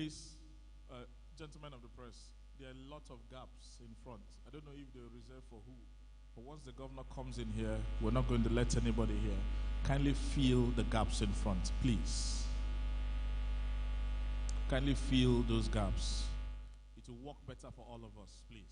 Please, gentlemen of the press, there are a lot of gaps in front. I don't know if they're reserved for who, but once the governor comes in here, we're not going to let anybody here. Kindly fill the gaps in front, please. Kindly fill those gaps. It will work better for all of us, please.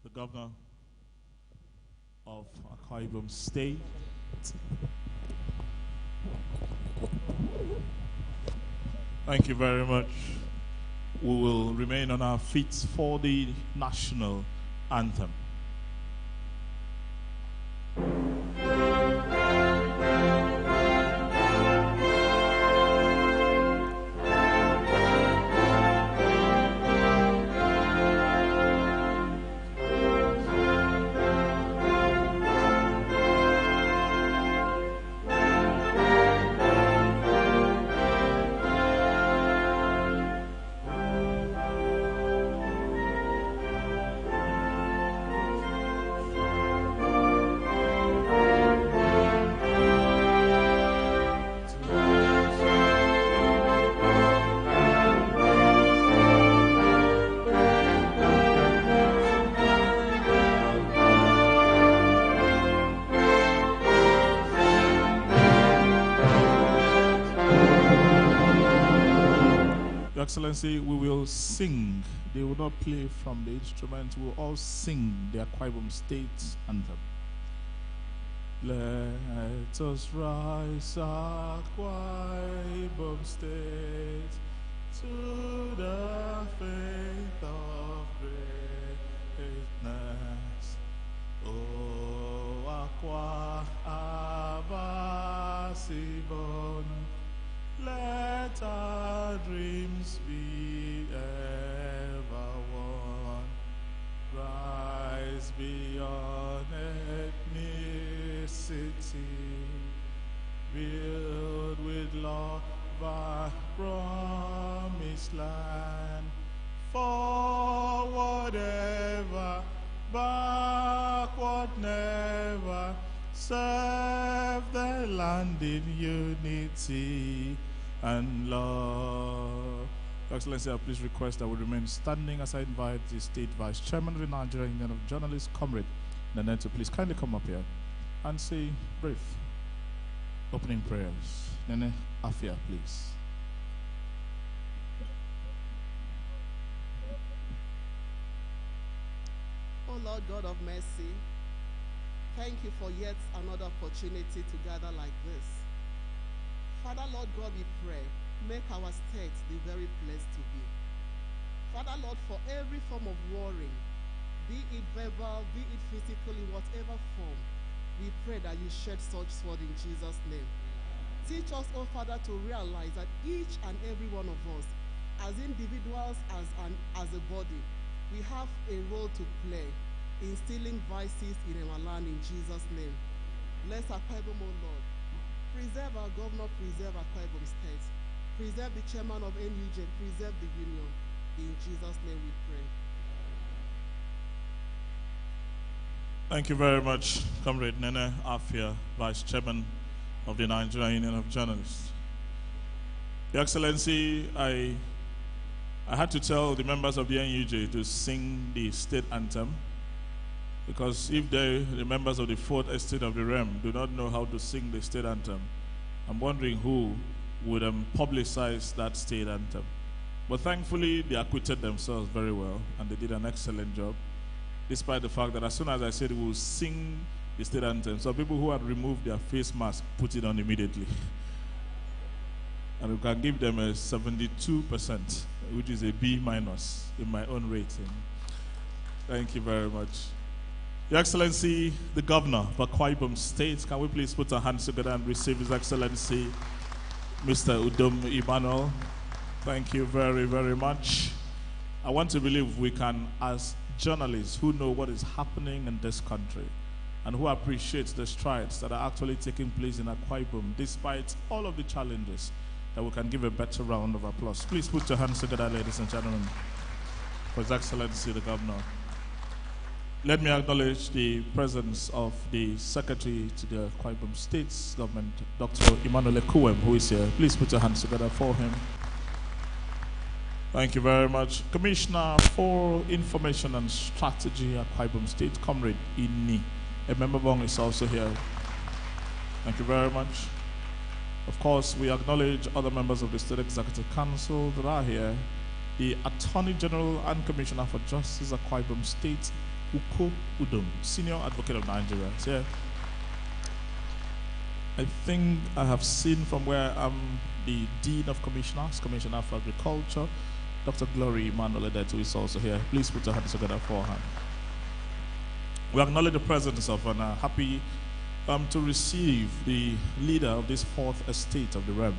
the governor of Akwa Ibom State. Thank you very much. We will remain on our feet for the national anthem. Excellency, we will sing. They will not play from the instrument. We will all sing the Akwa Ibom State anthem. Let us rise, Akwa Ibom State, to the faith of greatness. Oh, Akwa Ibom, let our dreams be ever one. Rise beyond ethnicity, build with love our promised land. Forward ever, backward never, serve the land in unity and love. Your Excellency, I please request that we remain standing as I invite the State Vice Chairman of the Nigerian Union of Journalists, Comrade Nene, to please kindly come up here and say brief opening prayers. Nene Afia, please. Oh Lord God of mercy, thank you for yet another opportunity to gather like this. Father, Lord God, we pray, make our state the very place to be. Father, Lord, for every form of warring, be it verbal, be it physically, whatever form, we pray that you shed such sword in Jesus' name. Teach us, oh Father, to realize that each and every one of us, as individuals, as a body, we have a role to play in instilling vices in our land in Jesus' name. Bless Akwa Ibom, O Lord. Preserve our governor, preserve Akwa Ibom State. Preserve the chairman of NUJ, preserve the union. In Jesus' name we pray. Thank you very much, Comrade Nene Afia, Vice Chairman of the Nigerian Union of Journalists. Your Excellency, I had to tell the members of the NUJ to sing the state anthem, because if the members of the fourth estate of the realm do not know how to sing the state anthem, I'm wondering who would publicize that state anthem. But thankfully, they acquitted themselves very well, and they did an excellent job, despite the fact that as soon as I said we will sing the state anthem, so people who had removed their face mask put it on immediately. And we can give them a 72%, which is a B- in my own rating. Thank you very much. Your Excellency, the Governor of Akwa Ibom State, can we please put our hands together and receive His Excellency, Mr. Udom Emmanuel. Thank you very, very much. I want to believe we can, as journalists who know what is happening in this country and who appreciate the strides that are actually taking place in Akwa Ibom, despite all of the challenges, that we can give a better round of applause. Please put your hands together, ladies and gentlemen, for His Excellency, the Governor. Let me acknowledge the presence of the Secretary to the Akwa Ibom State Government, Dr. Emmanuel Kuwem, who is here. Please put your hands together for him. Thank you very much. Commissioner for Information and Strategy at Akwa Ibom State, Comrade Inni. A member Bong is also here. Thank you very much. Of course, we acknowledge other members of the State Executive Council that are here. The Attorney General and Commissioner for Justice at Akwa Ibom State, Uko Udom, Senior Advocate of Nigeria. So, yeah. I think I have seen from where I'm the Dean of Commissioners, Commissioner for Agriculture, Dr. Glory Emmanuel, who is also here. Please put your hands together for her. We acknowledge the presence of and are happy to receive the leader of this fourth estate of the realm,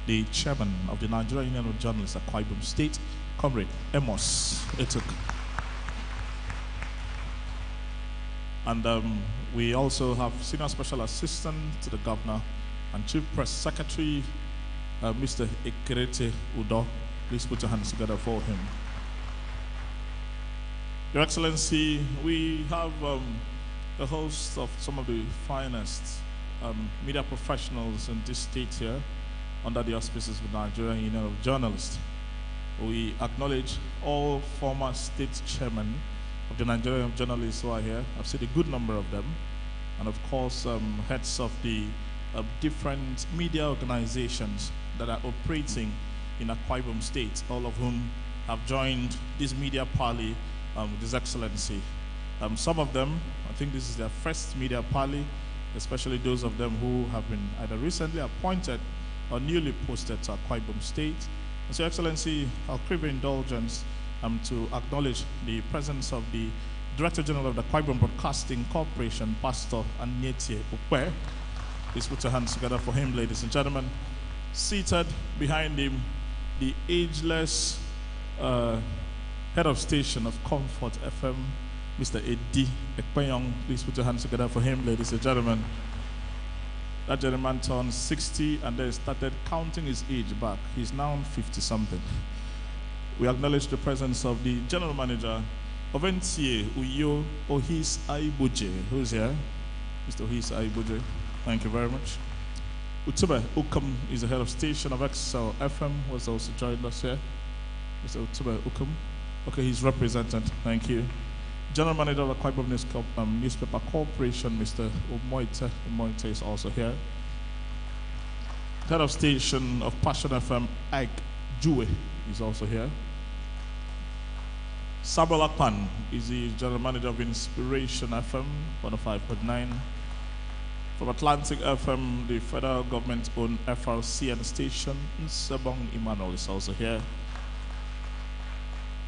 the chairman of the Nigerian Union of Journalists at Akwa Ibom State, Comrade Amos Etuk. And we also have Senior Special Assistant to the Governor and Chief Press Secretary, Mr. Ekerete Udo. Please put your hands together for him. Your Excellency, we have the host of some of the finest media professionals in this state here under the auspices of the Nigerian Union of Journalists. We acknowledge all former state chairmen of the Nigerian Union of Journalists who are here. I've seen a good number of them. And of course, heads of the different media organizations that are operating in Akwa Ibom State, all of whom have joined this media parley with His Excellency. Some of them, I think this is their first media parley, especially those of them who have been either recently appointed or newly posted to Akwa Ibom State. And so, Excellency, I'll crave indulgence to acknowledge the presence of the Director General of the Akwa Ibom Broadcasting Corporation, Pastor Anyetie Ukwe. Please put your hands together for him, ladies and gentlemen. Seated behind him, the ageless head of station of Comfort FM, Mr. Eddie Ekpenyong. Please put your hands together for him, ladies and gentlemen. That gentleman turned 60 and then started counting his age back. He's now 50-something. We acknowledge the presence of the General Manager of NTA, Uyo Ohis Aiboje. Who's here? Mr. Ohis Aiboje. Thank you very much. Utube Ukum is the head of station of Excel FM, was also joined us here. Mr. Utube Ukum. Okay, he's represented. Thank you. General Manager of the Akwa Ibom Newspaper Corporation, Mr. Omoite. Omoite is also here. Head of station of Passion FM, Ike Jue, is also here. Sabal Akpan is the General Manager of Inspiration FM, 105.9. From Atlantic FM, the federal government-owned FRCN station, Udom Emmanuel is also here.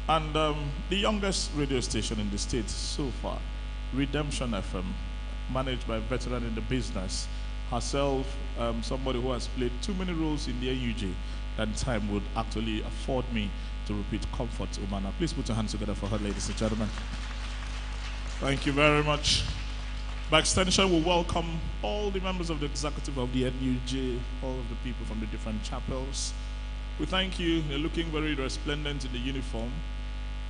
And the youngest radio station in the state so far, Redemption FM, managed by a veteran in the business, herself somebody who has played too many roles in the NUJ that time would actually afford me to repeat Comfort Umana. Please put your hands together for her, ladies and gentlemen. Thank you very much. By extension, we welcome all the members of the executive of the NUJ, all of the people from the different chapels. We thank you. You're looking very resplendent in the uniform.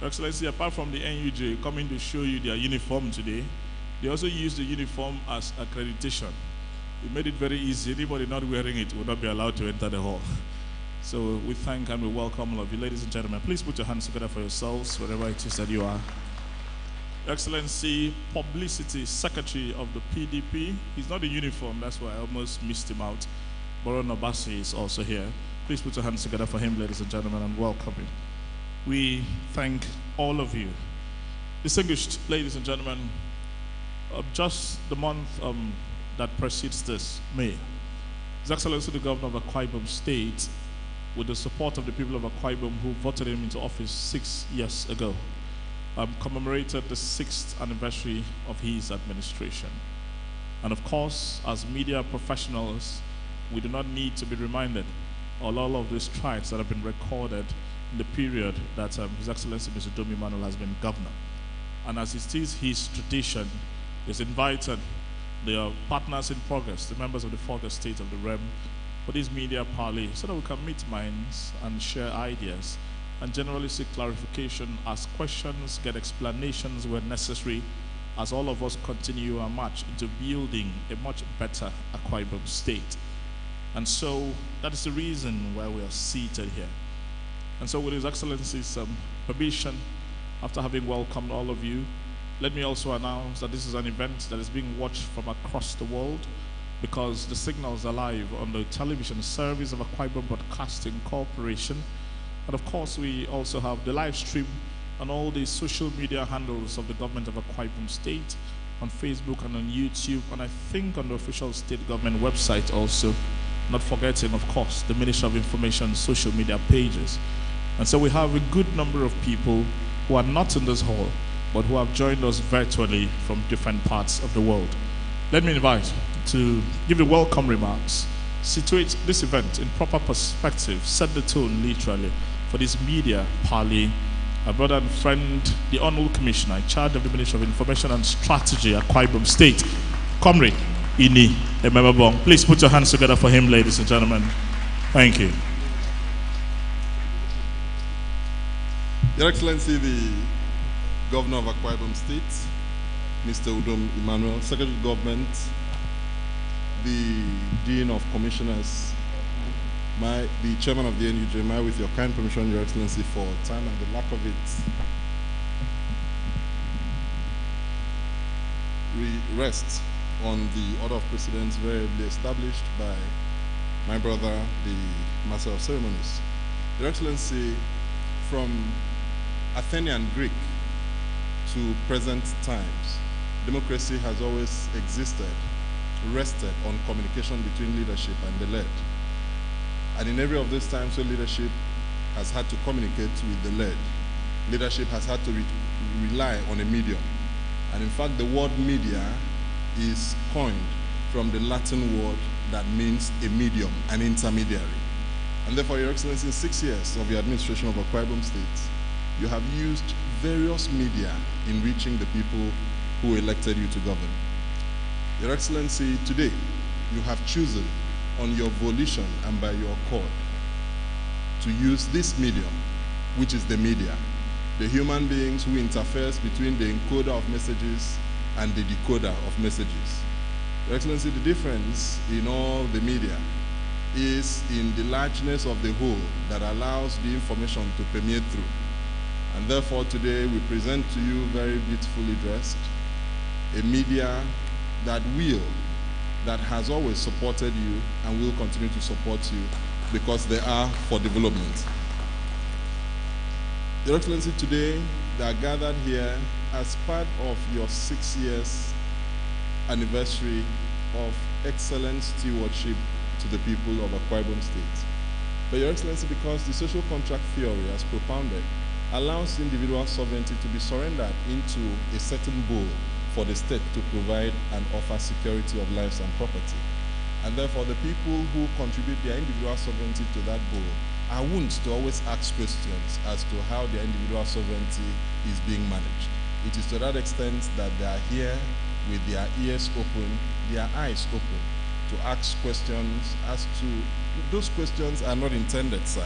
Your Excellency, apart from the NUJ coming to show you their uniform today, they also use the uniform as accreditation. We made it very easy. Anybody not wearing it will not be allowed to enter the hall. So we thank and we welcome all of you. Ladies and gentlemen, please put your hands together for yourselves, wherever it is that you are. Your Excellency, Publicity Secretary of the PDP. He's not in uniform, that's why I almost missed him out. Baron Obasi is also here. Please put your hands together for him, ladies and gentlemen, and welcome him. We thank all of you. Distinguished ladies and gentlemen, just the month that precedes this, May, His Excellency the Governor of Akwa Ibom State, with the support of the people of Akwa Ibom who voted him into office 6 years ago, commemorated the 6th anniversary of his administration. And of course, as media professionals, we do not need to be reminded of all of the strides that have been recorded in the period that His Excellency Mr. Udom Emmanuel has been governor. And as it is his tradition, he's invited the partners in progress, the members of the fourth estate of the realm, for this media parley, so that we can meet minds and share ideas and generally seek clarification, ask questions, get explanations where necessary, as all of us continue our march into building a much better Akwa Ibom State. And so that is the reason why we are seated here. And so with His Excellency's permission, after having welcomed all of you, let me also announce that this is an event that is being watched from across the world, because the signals are live on the television service of Akwa Ibom Broadcasting Corporation. And of course, we also have the live stream on all the social media handles of the government of Akwa Ibom State, on Facebook and on YouTube, and I think on the official state government website also, not forgetting, of course, the Ministry of Information social media pages. And so we have a good number of people who are not in this hall, but who have joined us virtually from different parts of the world. Let me invite to give the welcome remarks, situate this event in proper perspective, set the tone literally for this media Parley, our brother and friend, the Honorable Commissioner in charge of the Ministry of Information and Strategy at Akwa Ibom State, Comrade Udom Emmanuel. Please put your hands together for him, ladies and gentlemen. Thank you. Your Excellency, the Governor of Akwa Ibom State, Mr. Udom Emmanuel, Secretary of Government, the Dean of Commissioners, the Chairman of the NUJ, with your kind permission, Your Excellency, for time and the lack of it, we rest on the order of precedence variably established by my brother, the Master of Ceremonies. Your Excellency, from Athenian Greek to present times, democracy has always existed, rested on communication between leadership and the led. And in every of these times where leadership has had to communicate with the led, leadership has had to rely on a medium. And in fact, the word media is coined from the Latin word that means a medium, an intermediary. And therefore, Your Excellency, in 6 years of your administration of Akwa Ibom State, you have used various media in reaching the people who elected you to govern. Your Excellency, today, you have chosen on your volition and by your accord to use this medium, which is the media, the human beings who interface between the encoder of messages and the decoder of messages. Your Excellency, the difference in all the media is in the largeness of the whole that allows the information to permeate through. And therefore today we present to you very beautifully dressed a media that has always supported you and will continue to support you because they are for development. Your Excellency, today they are gathered here as part of your 6 years anniversary of excellent stewardship to the people of Akwa Ibom State. But Your Excellency, because the social contract theory as propounded allows individual sovereignty to be surrendered into a certain goal for the state to provide and offer security of lives and property. And therefore, the people who contribute their individual sovereignty to that goal are wont to always ask questions as to how their individual sovereignty is being managed. It is to that extent that they are here with their ears open, their eyes open, to ask questions as to, those questions are not intended, sir,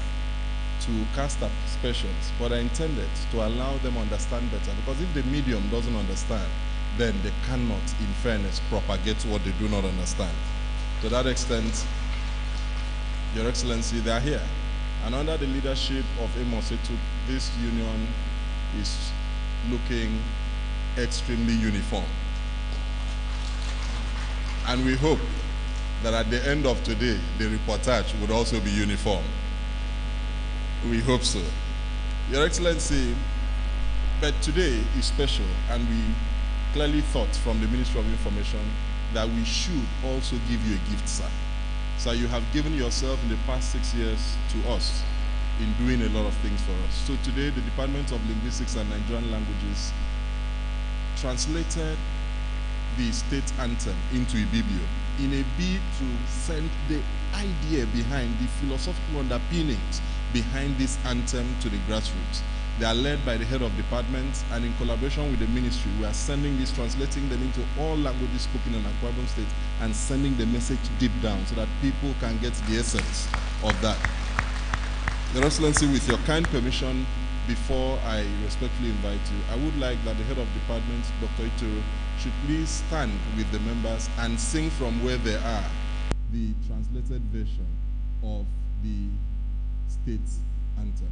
to cast aspersions, but are intended to allow them understand better. Because if the medium doesn't understand, then they cannot, in fairness, propagate what they do not understand. To that extent, Your Excellency, they are here. And under the leadership of Amos Etuk, this union is looking extremely uniform. And we hope that at the end of today, the reportage would also be uniform. We hope so. Your Excellency, but today is special, and we clearly thought from the Ministry of Information that we should also give you a gift, sir. So you have given yourself in the past 6 years to us in doing a lot of things for us. So today, the Department of Linguistics and Nigerian Languages translated the state anthem into Ibibio in a bid to send the idea behind, the philosophical underpinnings behind this anthem to the grassroots. They are led by the head of department, and in collaboration with the ministry, we are sending this, translating them into all languages spoken in Akwa Ibom State and sending the message deep down so that people can get the essence of that. Your Excellency, with your kind permission, before I respectfully invite you, I would like that the head of department, Dr. Ituru, should please stand with the members and sing from where they are the translated version of the state anthem.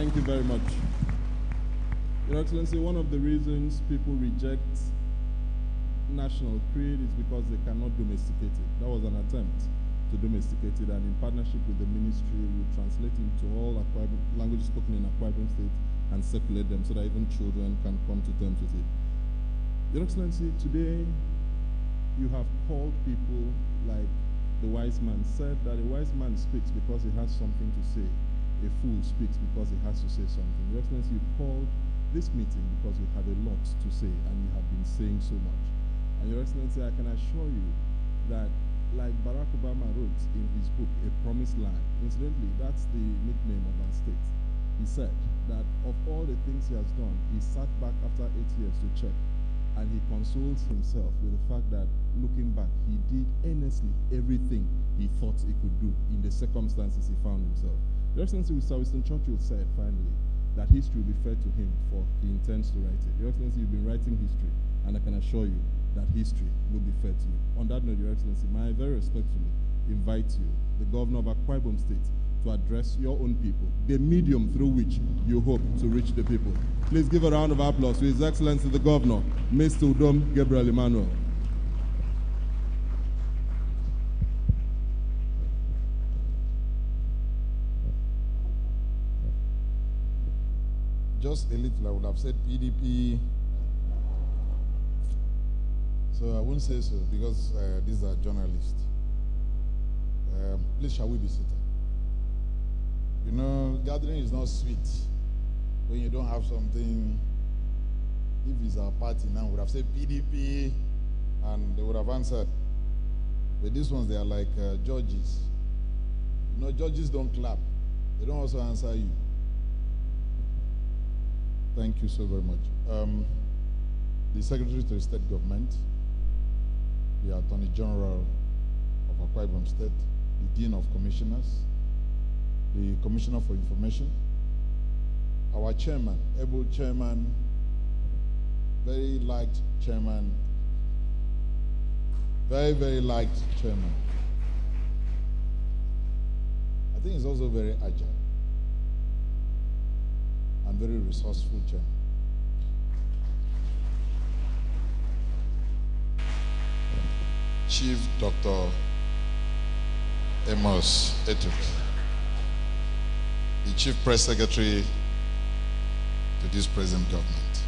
Thank you very much. Your Excellency, one of the reasons people reject national creed is because they cannot domesticate it. That was an attempt to domesticate it, and in partnership with the ministry, we translate into all languages spoken in Akwa Ibom State and circulate them so that even children can come to terms with it. Your Excellency, today you have called people like the wise man said that a wise man speaks because he has something to say. A fool speaks because he has to say something. Your Excellency, you called this meeting because you have a lot to say and you have been saying so much. And Your Excellency, I can assure you that, like Barack Obama wrote in his book, A Promised Land, incidentally, that's the nickname of our state. He said that of all the things he has done, he sat back after 8 years to check, and he consoles himself with the fact that, looking back, he did earnestly everything he thought he could do in the circumstances he found himself. Your Excellency, Sir Winston Churchill said, finally, that history will be fair to him, for he intends to write it. Your Excellency, you've been writing history, and I can assure you that history will be fair to you. On that note, Your Excellency, may I very respectfully invite you, the Governor of Akwa Ibom State, to address your own people, the medium through which you hope to reach the people. Please give a round of applause to His Excellency the Governor, Mr. Udom Emmanuel. Just a little, I would have said PDP. So I won't say so because these are journalists. Please, shall we be seated? You know, gathering is not sweet when you don't have something. If it's our party now, we would have said PDP and they would have answered. But these ones, they are like judges. You know, judges don't clap. They don't also answer you. Thank you so very much. The Secretary to the State Government, the Attorney General of Akwa Ibom State, the Dean of Commissioners, the Commissioner for Information, our Chairman, able Chairman, very liked Chairman, very, very liked Chairman. I think he's also very agile and very resourceful Chairman. Chief Dr. Amos Etuk, the Chief Press Secretary to this present government.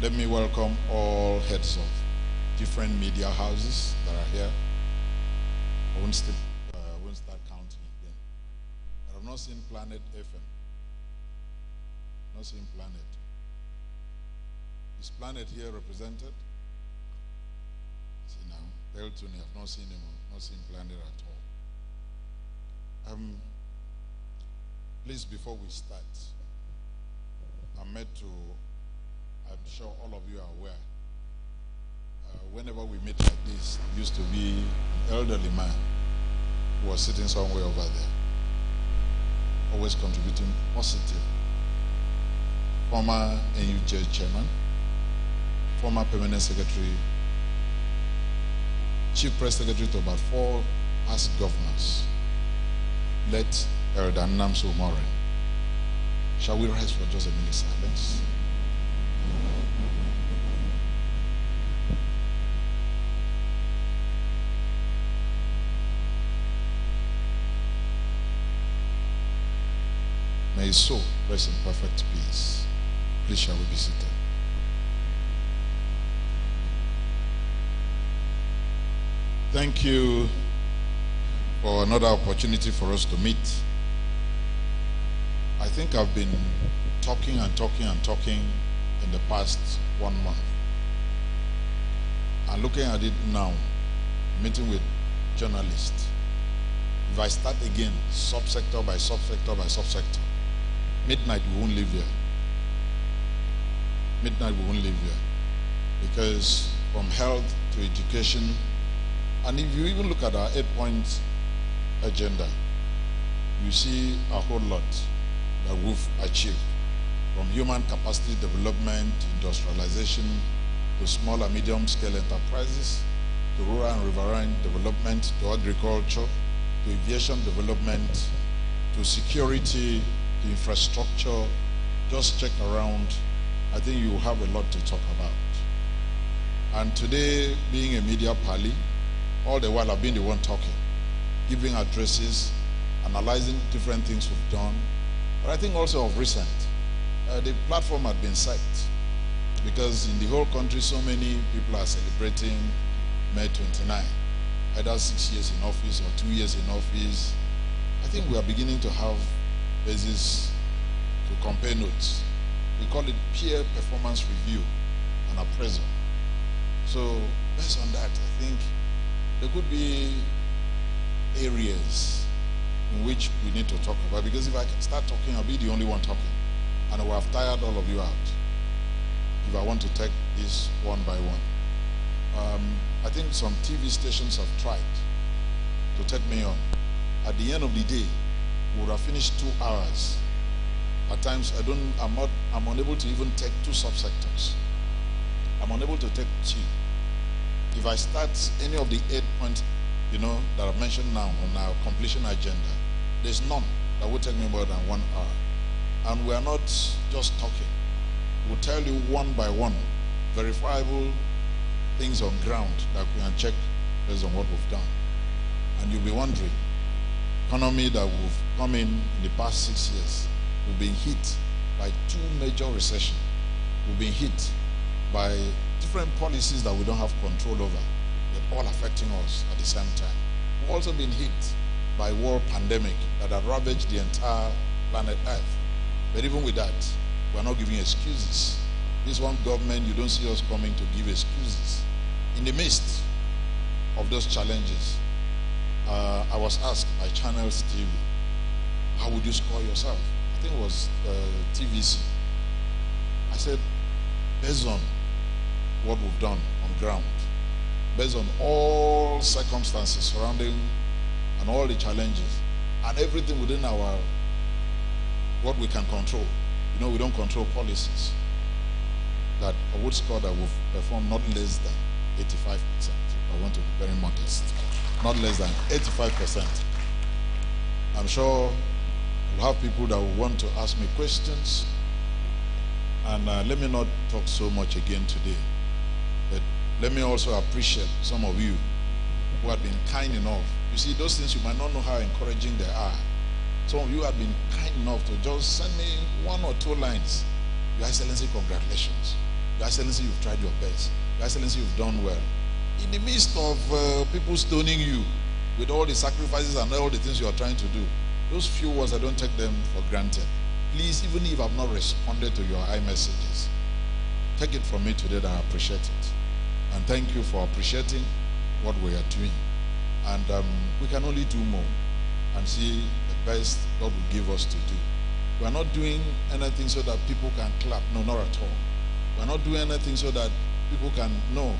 Let me welcome all heads of different media houses that are here. I won't start counting again. But I've not seen Planet FM. Not seen Planet. Is Planet here represented? See now, Elton, I've not seen him. I've not seen Planet at all. Please, before we start, I'm sure all of you are aware, whenever we meet like this, it used to be an elderly man who was sitting somewhere over there, always contributing positive. Former NUJ chairman, former permanent secretary, chief press secretary to about 4 past governors, let Elder Namso Morin. Shall we rise for just a minute silence? May his soul rest in perfect peace. Please shall we be seated. Thank you for another opportunity for us to meet. I think I've been talking and talking and talking in the past 1 month. And looking at it now, meeting with journalists. If I start again, subsector by subsector by subsector, midnight we won't live here. Midnight we won't live here. Because from health to education, and if you even look at our 8-point agenda, you see a whole lot that we've achieved. From human capacity development, industrialization, to small and medium scale enterprises, to rural and riverine development, to agriculture, to aviation development, to security, to infrastructure, just check around. I think you have a lot to talk about. And today, being a media Parley, all the while I've been the one talking, giving addresses, analyzing different things we've done. But I think also of recent, the platform had been set because in the whole country, so many people are celebrating May 29, either 6 years in office or 2 years in office. I think we are beginning to have basis to compare notes. We call it peer performance review and appraisal. So based on that, I think there could be areas in which we need to talk about, because if I start talking, I'll be the only one talking, and I will have tired all of you out if I want to take this one by one. I think some TV stations have tried to take me on. At the end of the day, we would have finished 2 hours. At times, I'm unable to even take 2 subsectors. I'm unable to take 2. If I start any of the 8 points, that I've mentioned now on our completion agenda, there's none that will take me more than 1 hour. And we are not just talking. We'll tell you one by one, verifiable things on ground that we can check based on what we've done. And you'll be wondering, economy that we've come in the past 6 years, we've been hit by 2 major recessions. We've been hit by different policies that we don't have control over, but all affecting us at the same time. We've also been hit by world pandemic that had ravaged the entire planet Earth. But even with that, we're not giving excuses. This one government, you don't see us coming to give excuses. In the midst of those challenges, I was asked by Channels TV, how would you score yourself? I think it was TVC. I said, based on what we've done on ground, based on all circumstances surrounding and all the challenges and everything within our what we can control. We don't control policies. That I would score that we've performed not less than 85%. I want to be very modest. Not less than 85%. I'm sure we'll have people that will want to ask me questions. And let me not talk so much again today. But let me also appreciate some of you who have been kind enough. You see, those things you might not know how encouraging they are. Some of you have been kind enough to just send me 1 or 2 lines. Your Excellency, congratulations. Your Excellency, you've tried your best. Your Excellency, you've done well. In the midst of people stoning you with all the sacrifices and all the things you are trying to do, those few words, I don't take them for granted. Please, even if I've not responded to your iMessages, take it from me today that I appreciate it. And thank you for appreciating what we are doing. And we can only do more and see the best God will give us to do. We are not doing anything so that people can clap. No, not at all. We are not doing anything so that people can know.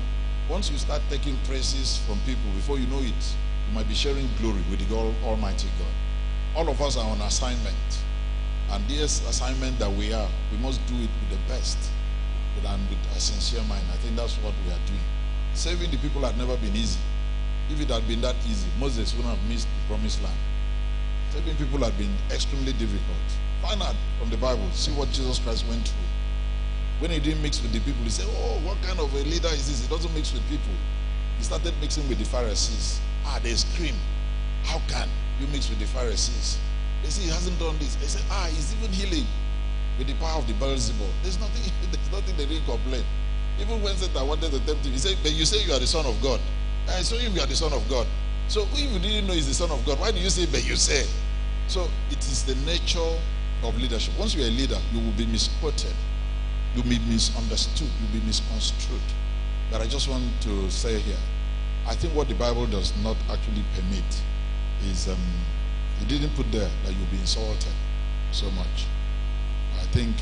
Once you start taking praises from people, before you know it, you might be sharing glory with the Almighty God. All of us are on assignment. And this assignment that we are, we must do it with the best and with a sincere mind. I think that's what we are doing. Saving the people had never been easy. If it had been that easy, Moses wouldn't have missed the promised land. Saving people had been extremely difficult. Find out from the Bible, see what Jesus Christ went through. When he didn't mix with the people, he said, oh, what kind of a leader is this? He doesn't mix with people. He started mixing with the Pharisees. They scream. How can you mix with the Pharisees? They say he hasn't done this. They say, he's even healing with the power of the Beelzebub. There's nothing they didn't complain. Even when Satan wanted to tempt him, he said, but you say you are the Son of God. I saw him, you are the Son of God. So if you didn't know he's the Son of God, why do you say, but you say? So it is the nature of leadership. Once you're a leader, you will be misquoted. You'll be misunderstood. You'll be misconstrued. But I just want to say here, I think what the Bible does not actually permit is, it didn't put there that you'll be insulted so much. I think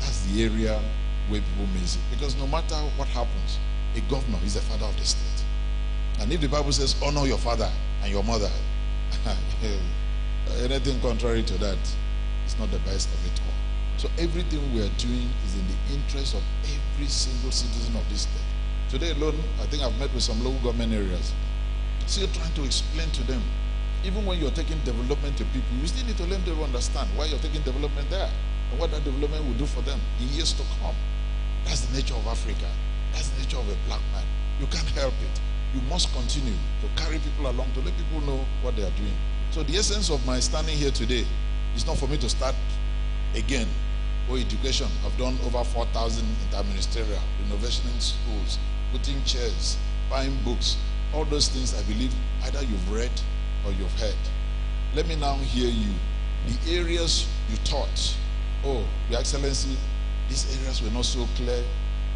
that's the area where people miss it. Because no matter what happens, a governor is the father of the state. And if the Bible says, honor your father and your mother, anything contrary to that is not the best of it all. So everything we are doing is in the interest of every single citizen of this state. Today alone, I think I've met with some local government areas. Still trying to explain to them Even when you're taking development to people, you still need to let them understand why you're taking development there and what that development will do for them in years to come. That's the nature of Africa. That's the nature of a black man. You can't help it. You must continue to carry people along, to let people know what they are doing. So the essence of my standing here today is not for me to start again or education. I've done over 4,000 interministerial, renovation in schools, putting chairs, buying books. All those things I believe either you've read or you've heard. Let me now hear you. The areas you taught, oh, Your Excellency, these areas were not so clear.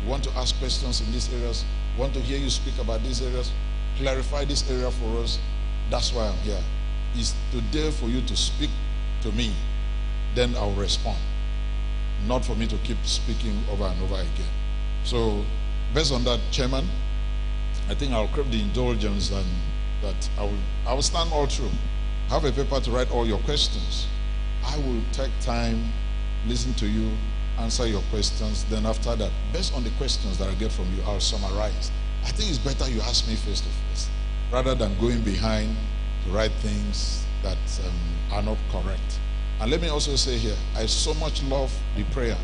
We want to ask questions in these areas. We want to hear you speak about these areas. Clarify this area for us. That's why I'm here. It's today for you to speak to me. Then I'll respond. Not for me to keep speaking over and over again. So, based on that, Chairman, I think I'll crave the indulgence and that I will stand all through. Have a paper to write all your questions. I will take time, listen to you, answer your questions. Then after that, based on the questions that I get from you, I'll summarize. I think it's better you ask me face to face rather than going behind to write things that are not correct. And let me also say here, I so much love the prayer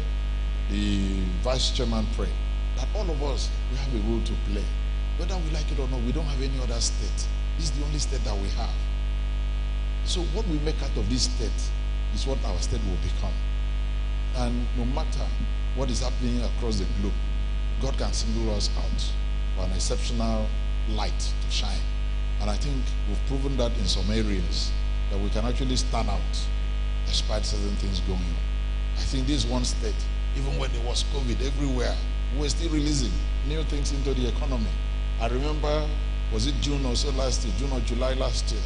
the Vice Chairman prayed, that all of us, we have a role to play. Whether we like it or not, we don't have any other state. This is the only state that we have. So what we make out of this state is what our state will become. And no matter what is happening across the globe, God can single us out for an exceptional light to shine. And I think we've proven that in some areas, that we can actually stand out despite certain things going on. I think this one state, even when there was COVID everywhere, we were still releasing new things into the economy. I remember, was it June or so last year, June or July last year,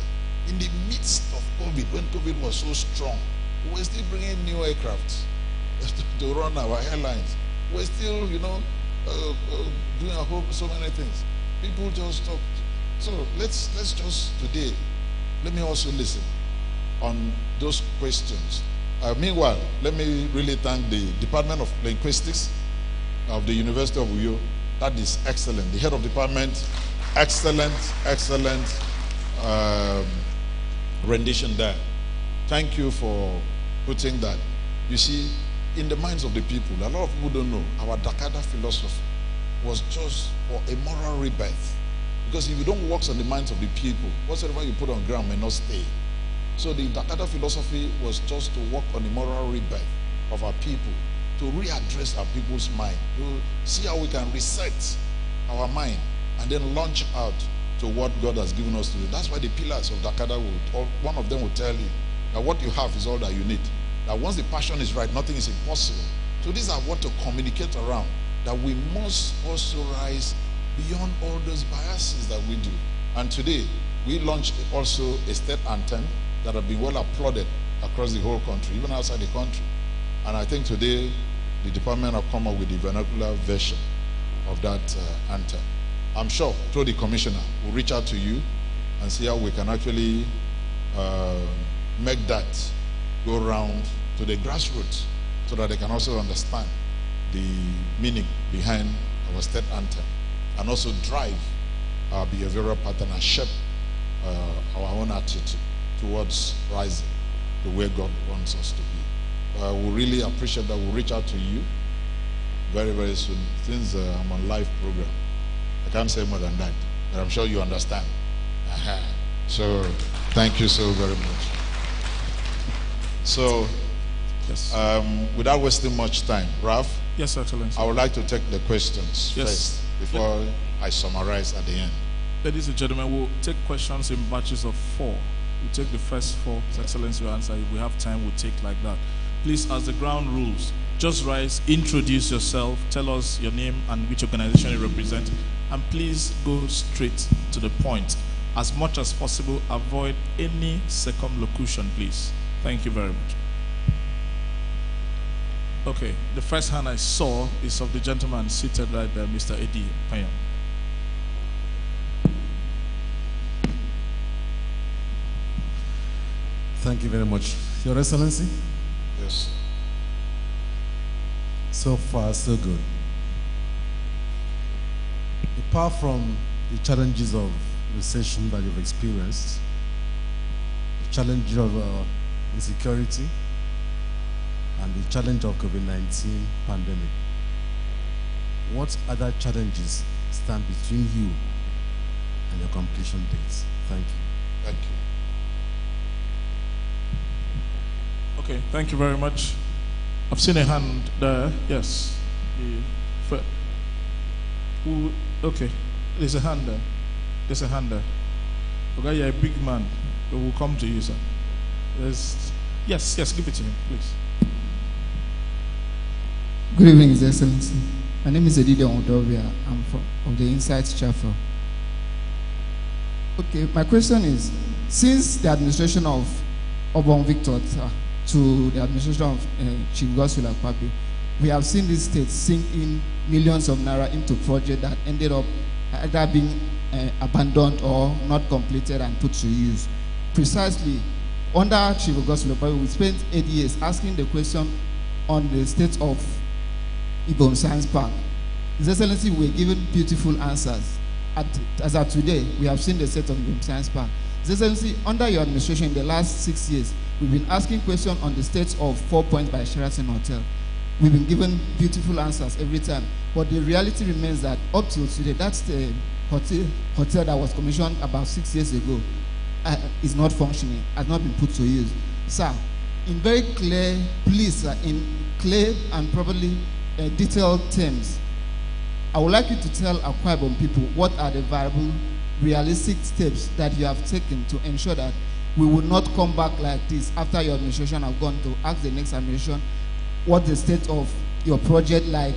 in the midst of COVID, when COVID was so strong, we were still bringing new aircrafts to run our airlines. We're still, doing so many things. People just stopped. So let's just today, let me also listen on those questions. Meanwhile, let me really thank the Department of Linguistics of the University of Uyo. That is excellent. The head of department, excellent rendition there. Thank you for putting that. You see, in the minds of the people, a lot of people don't know, our Dakada philosophy was just for a moral rebirth. Because if you don't work on the minds of the people, whatsoever you put on ground may not stay. So the Dakada philosophy was just to work on the moral rebirth of our people, to readdress our people's mind, to see how we can reset our mind and then launch out to what God has given us to do. That's why the pillars of Dakada, one of them will tell you that what you have is all that you need. That once the passion is right, nothing is impossible. So these are what to communicate around, that we must also rise beyond all those biases that we do. And today, we launched also a state anthem that have been well applauded across the whole country, even outside the country. And I think today, the department have come up with the vernacular version of that anthem. I'm sure, through the commissioner, we'll reach out to you and see how we can actually make that go around to the grassroots so that they can also understand the meaning behind our state anthem and also drive our behavioral pattern and shape our own attitude towards rising the way God wants us to be. We really appreciate that. We'll reach out to you very, very soon. Since I'm on live program, I can't say more than that, but I'm sure you understand. So, thank you so very much. So, yes. Without wasting much time, Ralph? Yes, Excellency. I would like to take the questions first before I summarize at the end. Ladies and gentlemen, we'll take questions in batches of 4. We'll take the first 4. His Excellency will answer. If we have time, we'll take like that. Please, as the ground rules, just rise, introduce yourself, tell us your name and which organization you represent, and please go straight to the point. As much as possible, avoid any circumlocution, please. Thank you very much. Okay, the first hand I saw is of the gentleman seated right there, Mr. Eddie Payam. Thank you very much. Your Excellency? Yes. So far, so good. Apart from the challenges of recession that you've experienced, challenge of insecurity and the challenge of COVID-19 pandemic, what other challenges stand between you and your completion dates? Thank you. Thank you. Okay, thank you very much. I've seen a hand there. Yes. Okay, there's a hand there. There's a hand there. Okay, you're a big man. We will come to you, sir. Yes, give it to him, please. Good evening, His Excellency. My name is Udom Emmanuel. I'm from the Insights Chapel. Okay, my question is, since the administration of Obon Victor to the administration of Chief Godswill Akwa, we have seen this state sink in millions of naira into projects that ended up either being abandoned or not completed and put to use. Precisely, under Chief Godswill Akwa, we spent 8 years asking the question on the state of Ibom Science Park. His Excellency, we were given beautiful answers. As of today, we have seen the state of Udom Science Park. His Excellency, under your administration in the last 6 years, we've been asking questions on the state of 4 Points by Sheraton Hotel. We've been given beautiful answers every time. But the reality remains that up till today, that's the hotel that was commissioned about 6 years ago, is not functioning, has not been put to use. Sir, in very clear, please, in clear and probably detailed terms, I would like you to tell Akwa Ibom people what are the viable, realistic steps that you have taken to ensure that we will not come back like this after your administration have gone to ask the next administration what the state of your project, like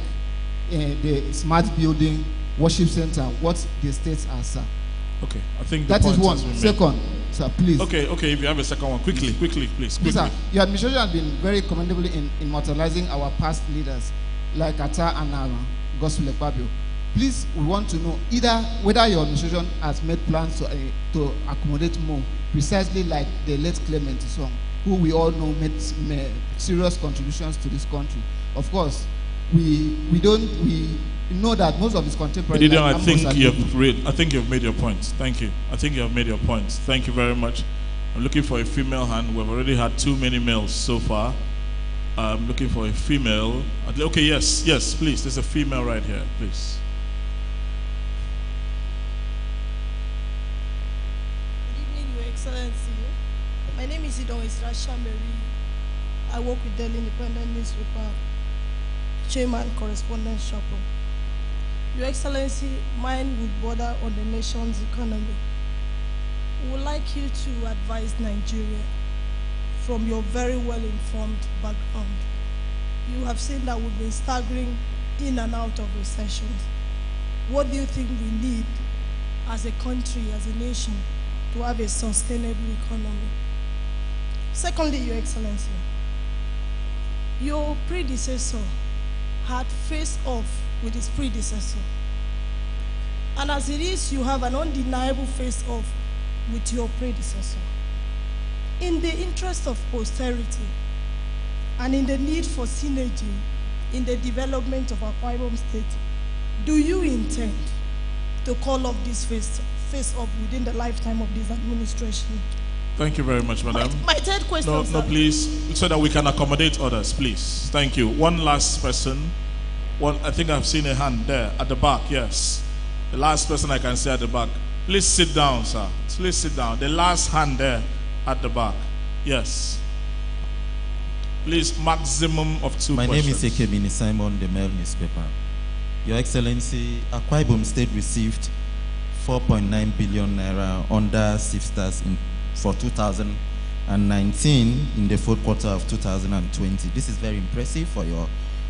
the smart building, worship center, what the states are, sir. Okay, I think the that is point one. has been Second, made. Sir, please. Okay, if you have a second one, quickly, please. Quickly. Sir, your administration has been very commendable in immortalizing our past leaders like Ata and Godswill Akwa. Please, we want to know either whether your administration has made plans to accommodate more, precisely like the late Clement Song, who we all know made serious contributions to this country. Of course, we know that most of his contemporaries. I think you've made your point. Thank you. I think you have made your point. Thank you very much. I'm looking for a female hand. We've already had too many males so far. I'm looking for a female. Okay, yes, please. There's a female right here, please. Good evening, Your Excellency. My name is Udom Emmanuel. I work with Daily Independent Newspaper, Chairman Correspondent Chapel. Your Excellency, mine would border on the nation's economy. We would like you to advise Nigeria from your very well-informed background. You have seen that we've been staggering in and out of recessions. What do you think we need as a country, as a nation, to have a sustainable economy? Secondly, Your Excellency, your predecessor had faced off with his predecessor. And as it is, you have an undeniable face-off with your predecessor. In the interest of posterity and in the need for synergy in the development of Akwa Ibom State, do you intend to call off this face-off within the lifetime of this administration? Thank you very much, madam. My third question, No, sir. please, so that we can accommodate others, please. Thank you. One last person. I think I've seen a hand there at the back, yes. The last person I can see at the back. Please sit down, sir. Please sit down. The last hand there at the back. Yes. Please, maximum of 2 My questions. name is Ekemini Simon, the Mail newspaper. Your Excellency, Akwa Ibom State received 4.9 billion naira under SIFSTAS for 2019 in the fourth quarter of 2020. This is very impressive for your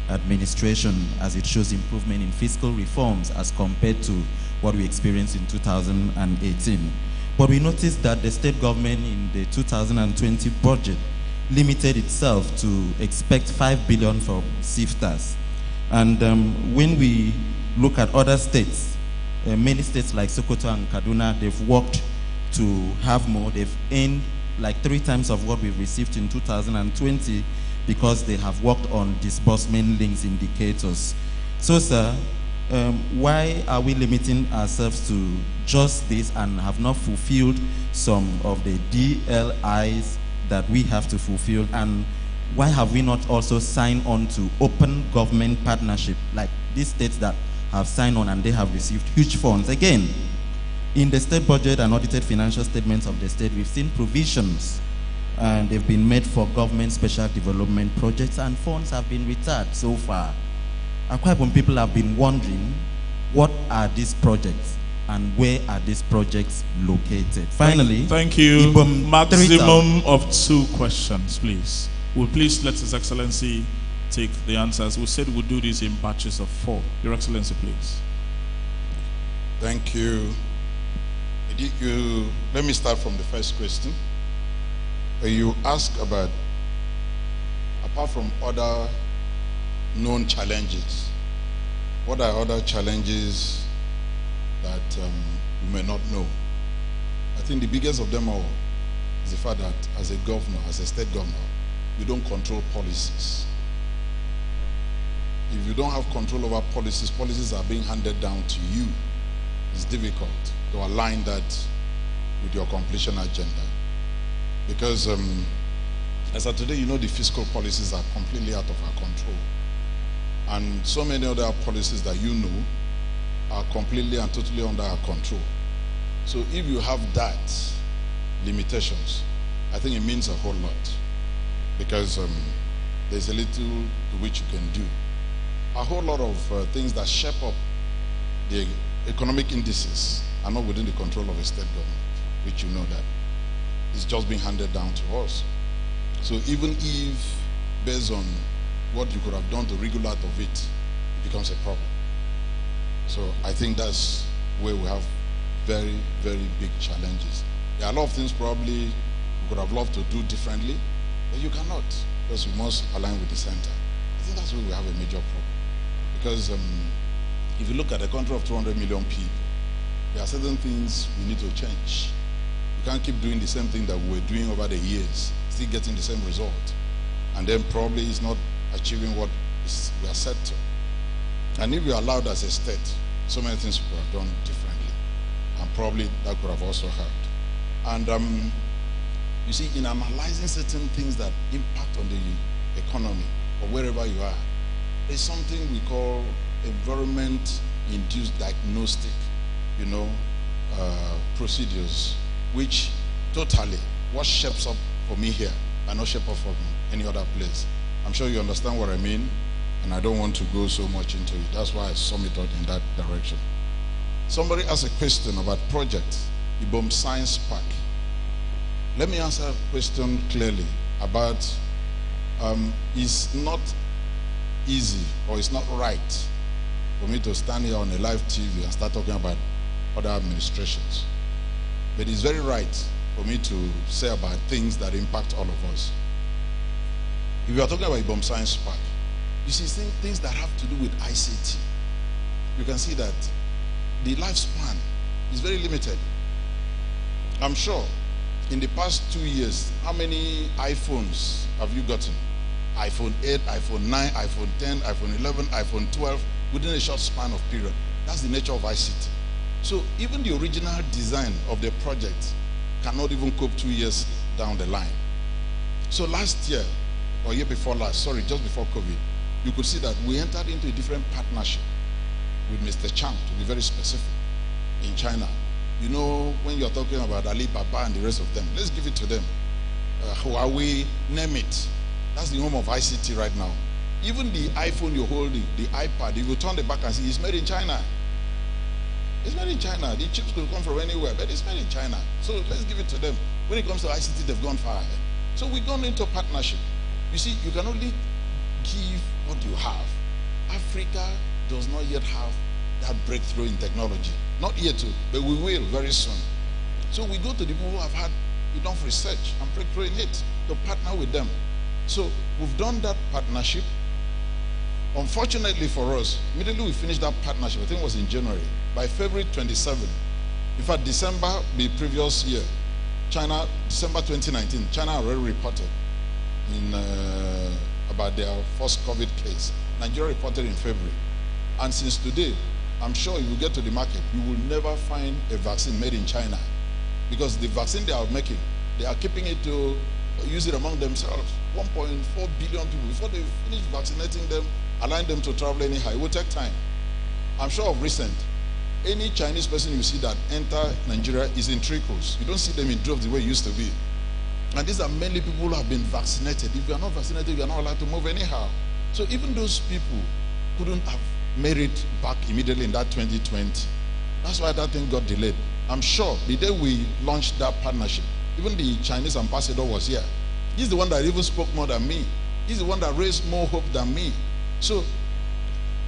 administration, as it shows improvement in fiscal reforms as compared to what we experienced in 2018. But we noticed that the state government in the 2020 budget limited itself to expect 5 billion for SIFTAS. And when we look at other states, many states like Sokoto and Kaduna, they've worked to have more. They've earned like 3 times of what we've received in 2020 because they have worked on disbursement links indicators. So, sir, why are we limiting ourselves to just this and have not fulfilled some of the DLIs that we have to fulfill? And why have we not also signed on to open government partnership like these states that have signed on and they have received huge funds? Again, in the state budget and audited financial statements of the state, we've seen provisions and they've been made for government special development projects, and funds have been retired so far. Akwa Ibom people have been wondering, what are these projects and where are these projects located? Finally, thank you. Ibom Maximum of 2 questions, please. Will please let His Excellency take the answers. We said we'll do this in batches of 4. Your Excellency, please. Thank you. Let me start from the first question. You ask about, apart from other known challenges, what are other challenges that you may not know? I think the biggest of them all is the fact that as a governor, as a state governor, you don't control policies. If you don't have control over policies, policies are being handed down to you. It's difficult to align that with your completion agenda. Because as of today, you know, the fiscal policies are completely out of our control. And so many other policies that you know are completely and totally under our control. So if you have that limitations, I think it means a whole lot. Because there's a little to which you can do. A whole lot of things that shape up the economic indices are not within the control of a state government, which you know that. It's just being handed down to us. So even if, based on what you could have done to wriggle out of it, it becomes a problem. So I think that's where we have very, very big challenges. There are a lot of things probably we could have loved to do differently, but you cannot, because we must align with the center. I think that's where we have a major problem. Because if you look at a country of 200 million people, there are certain things we need to change. We can't keep doing the same thing that we were doing over the years, still getting the same result. And then probably it's not achieving what we are set to. And if we are allowed as a state, so many things we could have done differently. And probably that could have also helped. And you see, in analyzing certain things that impact on the economy or wherever you are, there's something we call environment-induced diagnostic, procedures, which totally, what shapes up for me here and not shape up for any other place. I'm sure you understand what I mean, and I don't want to go so much into it. That's why I sum it up in that direction. Somebody asked a question about project, Ibom Science Park. Let me answer a question clearly about it's not easy or it's not right for me to stand here on a live TV and start talking about other administrations. But it's very right for me to say about things that impact all of us. If you are talking about Ibom Science Park, you see things that have to do with ICT. You can see that the lifespan is very limited. I'm sure in the past 2 years, how many iPhones have you gotten? iPhone 8, iPhone 9, iPhone 10, iPhone 11, iPhone 12, within a short span of period. That's the nature of ICT. So even the original design of the project cannot even cope 2 years down the line. So last year, or year before last, sorry, just before COVID, you could see that we entered into a different partnership with Mr. Chang, to be very specific, in China. You know, when you're talking about Alibaba and the rest of them, let's give it to them. Huawei, name it. That's the home of ICT right now. Even the iPhone you're holding, the iPad, if you turn the back and see, it's made in China. It's made in China. The chips could come from anywhere, but it's made in China. So let's give it to them. When it comes to ICT, they've gone far ahead. So we've gone into partnership. You see, you can only give what you have. Africa does not yet have that breakthrough in technology. Not yet, but we will very soon. So we go to the people who have had enough research and breakthrough in it to partner with them. So we've done that partnership. Unfortunately for us, immediately we finished that partnership, I think it was in January. By February 27, in fact, December the previous year, China, December 2019, China already reported in about their first COVID case. Nigeria reported in February. And since today, I'm sure if you get to the market, you will never find a vaccine made in China. Because the vaccine they are making, they are keeping it to use it among themselves. 1.4 billion people. Before they finish vaccinating them, allowing them to travel anyhow, it will take time. I'm sure of recent, any Chinese person you see that enter Nigeria is in trickles. You don't see them in droves the way it used to be. And these are mainly people who have been vaccinated. If you are not vaccinated, you are not allowed to move anyhow. So even those people couldn't have made it back immediately in that 2020. That's why that thing got delayed. I'm sure the day we launched that partnership, even the Chinese ambassador was here. He's the one that even spoke more than me. He's the one that raised more hope than me. So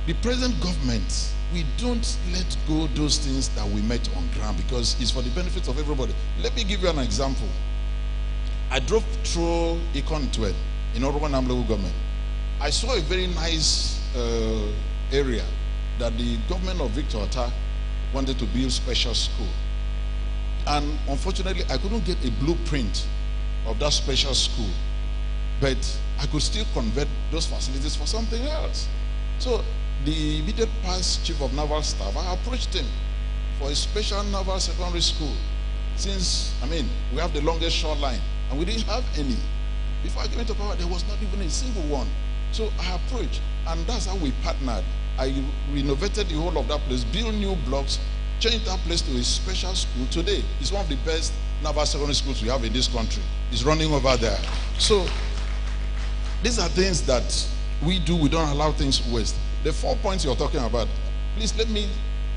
the present government, we don't let go those things that we met on ground because it's for the benefit of everybody. Let me give you an example. I drove through Econ 12 in Urban local government. I saw a very nice area that the government of Victor Ota wanted to build special school. And unfortunately, I couldn't get a blueprint of that special school. But I could still convert those facilities for something else. So the immediate past chief of naval staff, I approached him for a special naval secondary school. Since, we have the longest shoreline, and we didn't have any. Before I came into power, there was not even a single one. So I approached, and that's how we partnered. I renovated the whole of that place, built new blocks, changed that place to a special school. Today, it's one of the best naval secondary schools we have in this country. It's running over there. So these are things that we do. We don't allow things waste. The 4 points you're talking about, please let me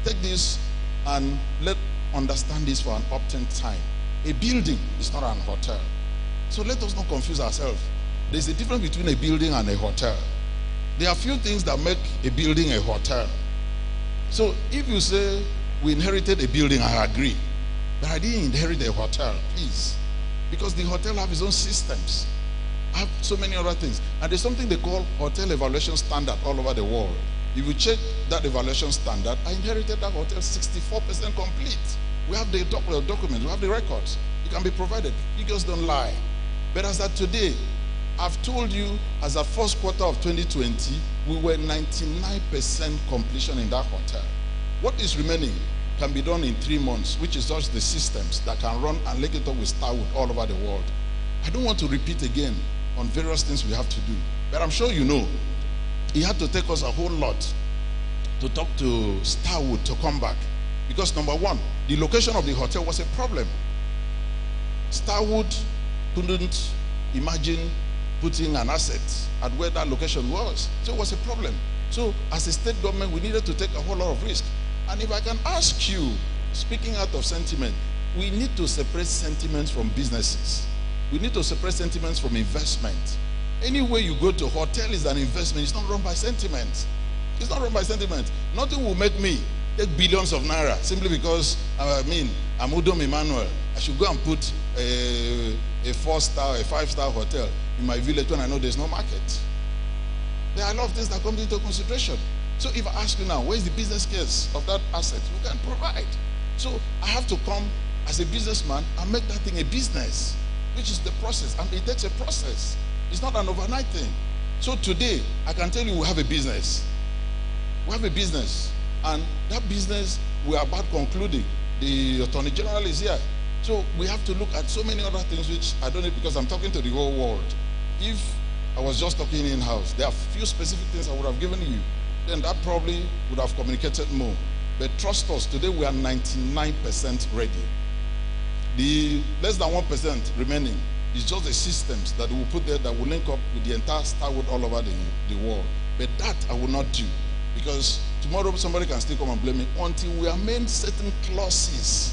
take this and understand this for an upturn time. A building is not an hotel. So let us not confuse ourselves. There's a difference between a building and a hotel. There are few things that make a building a hotel. So if you say we inherited a building, I agree. But I didn't inherit a hotel, please. Because the hotel have its own systems. I have so many other things. And there's something they call hotel evaluation standard all over the world. If you check that evaluation standard, I inherited that hotel 64% complete. We have the documents, we have the records. It can be provided. Figures don't lie. But as of today, I've told you, as of first quarter of 2020, we were 99% completion in that hotel. What is remaining can be done in 3 months, which is just the systems that can run and link it up with Starwood all over the world. I don't want to repeat again on various things we have to do. But I'm sure you know, it had to take us a whole lot to talk to Starwood to come back. Because number one, the location of the hotel was a problem. Starwood couldn't imagine putting an asset at where that location was. So it was a problem. So as a state government, we needed to take a whole lot of risk. And if I can ask you, speaking out of sentiment, we need to separate sentiments from businesses. We need to separate sentiments from investment. Anywhere you go to, hotel is an investment. It's not run by sentiment. It's not run by sentiment. Nothing will make me take billions of naira simply because, I'm Udom Emmanuel. I should go and put a 4-star, a 5-star hotel in my village when I know there's no market. There are a lot of things that come into consideration. So if I ask you now, where's the business case of that asset? You can provide. So I have to come as a businessman and make that thing a business, which is the process. And it takes a process. It's not an overnight thing. So today, I can tell you we have a business. We have a business. And that business, we are about concluding. The Attorney General is here. So we have to look at so many other things which I don't know because I'm talking to the whole world. If I was just talking in-house, there are few specific things I would have given you. Then that probably would have communicated more. But trust us, today we are 99% ready. The less than 1% remaining is just the systems that we will put there that will link up with the entire Starwood all over the world. But that I will not do. Because tomorrow somebody can still come and blame me until we amend certain clauses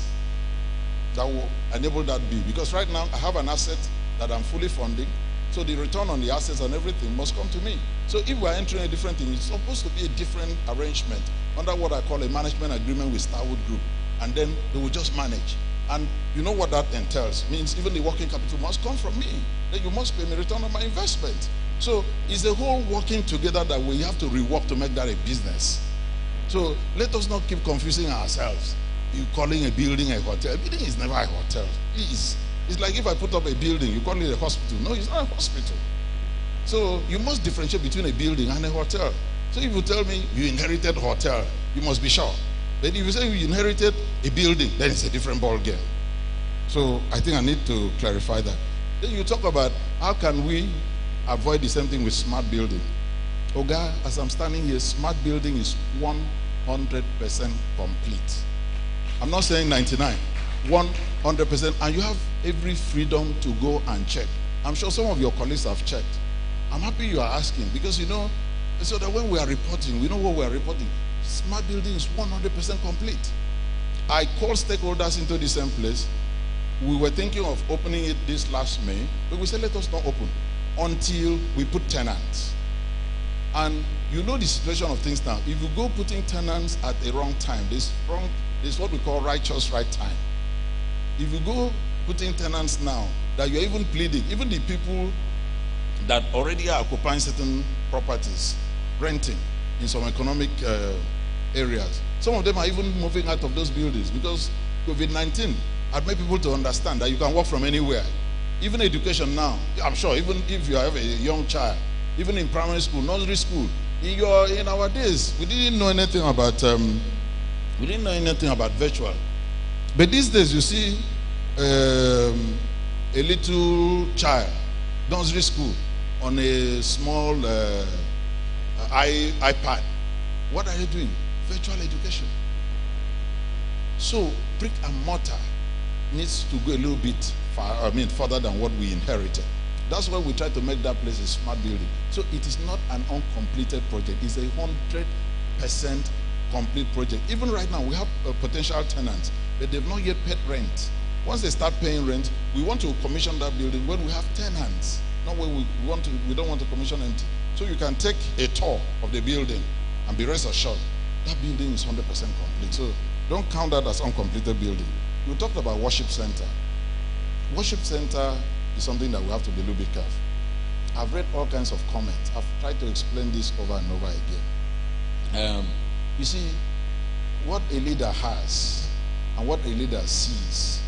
that will enable that be. Because right now I have an asset that I'm fully funding. So the return on the assets and everything must come to me. So if we're entering a different thing, it's supposed to be a different arrangement under what I call a management agreement with Starwood Group. And then they will just manage. And you know what that entails? Means even the working capital must come from me. Then you must pay me return on my investment. So it's a whole working together that we have to rework to make that a business. So let us not keep confusing ourselves. You calling a building a hotel. A building is never a hotel. Please. It's like if I put up a building, you call it a hospital. No, it's not a hospital. So you must differentiate between a building and a hotel. So if you tell me you inherited a hotel, You must be sure. But if you say you inherited a building, then it's a different ball game. So I think I need to clarify that. Then you talk about how can we avoid the same thing with smart building. Oga, as I'm standing here, smart building is 100% complete. I'm not saying 99, 100%. And you have every freedom to go and check. I'm sure some of your colleagues have checked. I'm happy you are asking because you know, so that when we are reporting, we know what we are reporting. Smart building is 100% complete. I called stakeholders into the same place. We were thinking of opening it this last May, but we said let us not open until we put tenants. And you know the situation of things now. If you go putting tenants at the wrong time, this what we call righteous right time. If you go putting tenants now, that you're even pleading, even the people that already are occupying certain properties, renting in some economic areas, some of them are even moving out of those buildings because COVID-19 had made people to understand that you can work from anywhere. Even education now, I'm sure, even if you have a young child, even in primary school, nursery school, in our days, we didn't know anything about virtual. But these days, you see a little child, nursery school, on a small iPad. What are you doing? Virtual education. So brick and mortar needs to go a little bit further than what we inherited. That's why we try to make that place a smart building. So it is not an uncompleted project. It's a 100% complete project. Even right now, we have potential tenants, but they've not yet paid rent. Once they start paying rent, we want to commission that building when we have tenants. Not when we don't want to commission empty. So you can take a tour of the building and be rest assured that building is 100% complete. So don't count that as uncompleted building. You talked about worship center. Worship center is something that we have to be a little bit careful. I've read all kinds of comments. I've tried to explain this over and over again. You see, what a leader has and what a leader sees,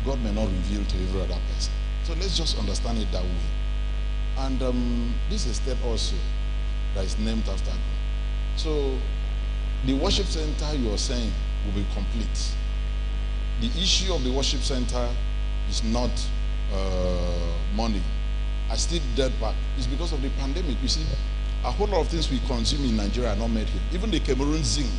God may not reveal to every other person. So let's just understand it that way. And this is a state also that is named after God. So the worship center you are saying will be complete. The issue of the worship center is not money. I still dead back. It's because of the pandemic. You see, a whole lot of things we consume in Nigeria are not made here. Even the Cameroon zinc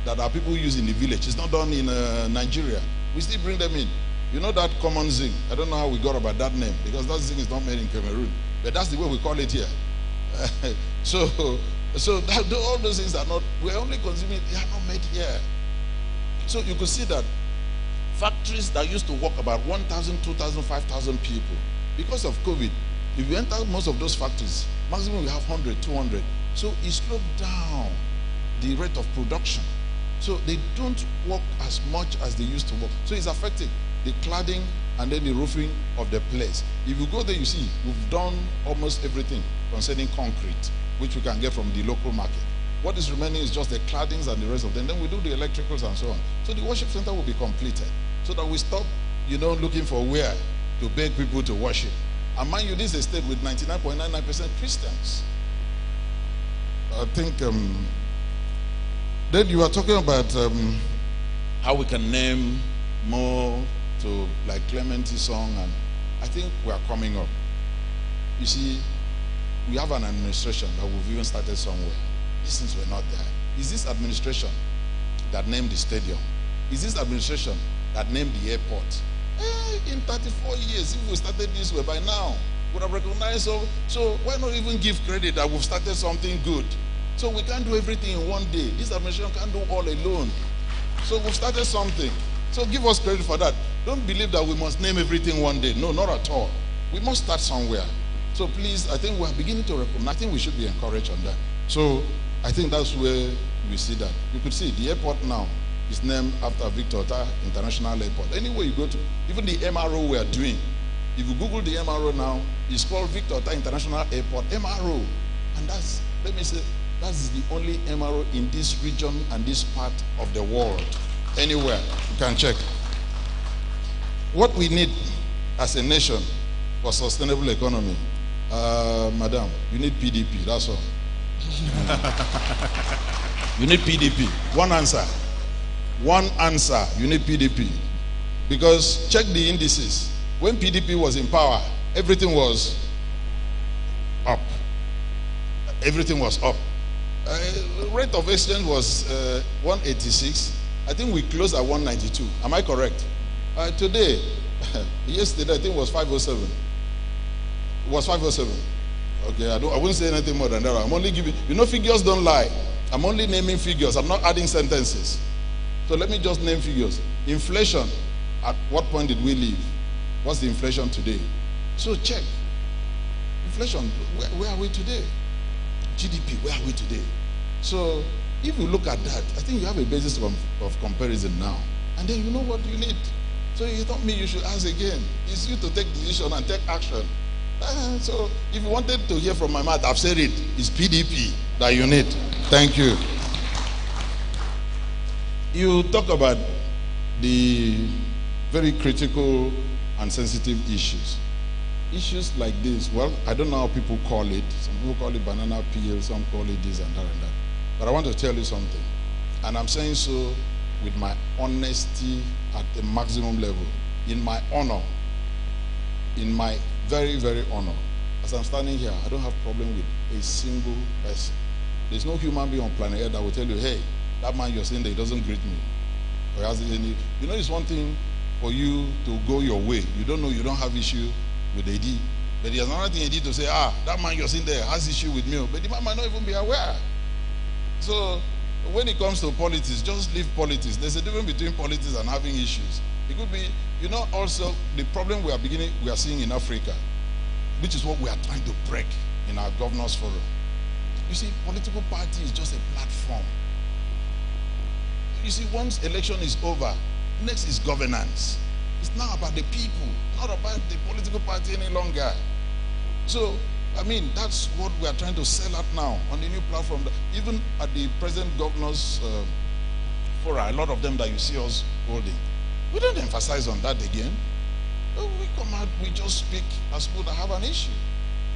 that our people use in the village is not done in Nigeria. We still bring them in. You know that common zinc? I don't know how we got about that name because that zinc is not made in Cameroon. But that's the way we call it here. So all those things are not, we're only consuming, they are not made here. So you could see that factories that used to work about 1,000, 2,000, 5,000 people, because of COVID, if you enter most of those factories, maximum we have 100, 200. So it slowed down the rate of production. So they don't work as much as they used to work. So it's affecting the cladding and then the roofing of the place. If you go there, you see, we've done almost everything concerning concrete, which we can get from the local market. What is remaining is just the claddings and the rest of them. Then we do the electricals and so on. So the worship center will be completed so that we stop, looking for where to beg people to worship. And mind you, this is a state with 99.99% Christians. I think, then you are talking about how we can name more to like Clementi song, and I think we are coming up. You see, we have an administration that we've even started somewhere. These things were not there. Is this administration that named the stadium? Is this administration that named the airport? In 34 years, if we started this way by now, we would have recognized. So why not even give credit that we've started something good? So we can't do everything in one day. This administration can't do all alone. So we've started something. So give us credit for that. Don't believe that we must name everything one day. No, not at all. We must start somewhere. So please, I think we're beginning to recognize. I think we should be encouraged on that. So I think that's where we see that. You could see the airport now is named after Victor Ota International Airport. Anywhere you go to, even the MRO we are doing, if you Google the MRO now, it's called Victor Ota International Airport, MRO. And that's, let me say, that's the only MRO in this region and this part of the world. Anywhere, you can check. What we need as a nation for sustainable economy, madam, you need PDP, that's all. You need PDP. One answer. One answer. You need PDP. Because check the indices. When PDP was in power, everything was up. Everything was up. Rate of exchange was 186. I think we closed at 192. Am I correct? Today, yesterday, I think it was 507. It was 507. Okay, I won't say anything more than that. I'm only giving, figures don't lie. I'm only naming figures. I'm not adding sentences. So let me just name figures. Inflation, at what point did we leave? What's the inflation today? So check. Inflation, where are we today? GDP, where are we today? So if you look at that, I think you have a basis of comparison now. And then you know what you need. So it's not me you should ask again. It's you to take decision and take action. So if you wanted to hear from my mouth, I've said it. It's PDP that you need. Thank you. You talk about the very critical and sensitive issues. Issues like this, well, I don't know how people call it. Some people call it banana peel, some call it this and that and that. But I want to tell you something. And I'm saying so with my honesty at the maximum level. In my honor. In my very, very honor. As I'm standing here, I don't have problem with a single person. There's no human being on planet Earth that will tell you, hey, that man you're saying that he doesn't greet me. Or has any, it's one thing for you to go your way. You don't know you don't have issue with AD. But there's another thing AD to say, that man you're seeing there has issue with me. But the man might not even be aware. So when it comes to politics, just leave politics. There's a difference between politics and having issues. It could be, also the problem we are seeing in Africa, which is what we are trying to break in our governors forum. You see, political party is just a platform. You see, once election is over, next is governance. It's now about the people, not about the political party any longer. So, that's what we are trying to sell at now on the new platform. Even at the present governors forum, a lot of them that you see us holding, we don't emphasize on that again. We come out, we just speak as people that have an issue.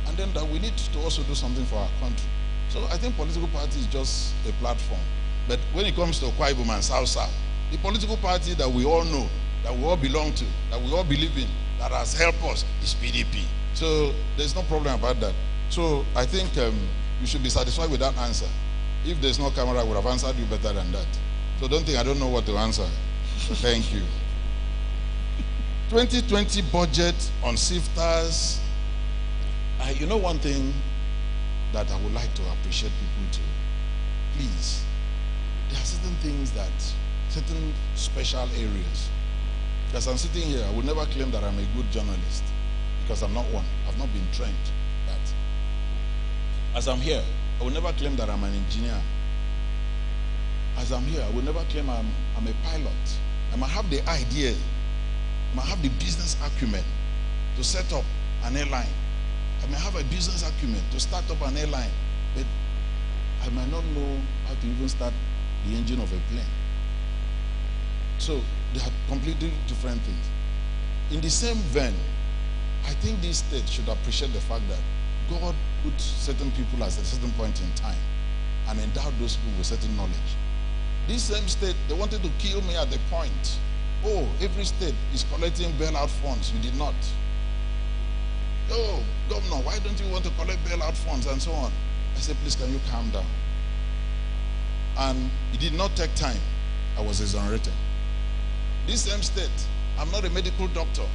And then that we need to also do something for our country. So I think political party is just a platform. But when it comes to Akwa Ibom and South, the political party that we all know, that we all belong to, that we all believe in, that has helped us is PDP. So there's no problem about that. So I think you should be satisfied with that answer. If there's no camera, I would have answered you better than that. So don't think I don't know what to answer. So thank you. 2020 budget on sifters. One thing that I would like to appreciate people to, please, there are certain things certain special areas. As I'm sitting here, I would never claim that I'm a good journalist because I'm not one. I've not been trained that. As I'm here, I will never claim that I'm an engineer. As I'm here, I will never claim I'm a pilot. I might have the idea, I might have the business acumen to set up an airline. I may have a business acumen to start up an airline, but I might not know how to even start the engine of a plane. So they are completely different things. In the same vein, I think this state should appreciate the fact that God put certain people at a certain point in time and endowed those people with certain knowledge. This same state, they wanted to kill me at the point. Oh, every state is collecting bailout funds. You did not. Oh, governor, why don't you want to collect bailout funds and so on? I said, please, can you calm down? And it did not take time. I was exonerated. This same state, I'm not a medical doctor.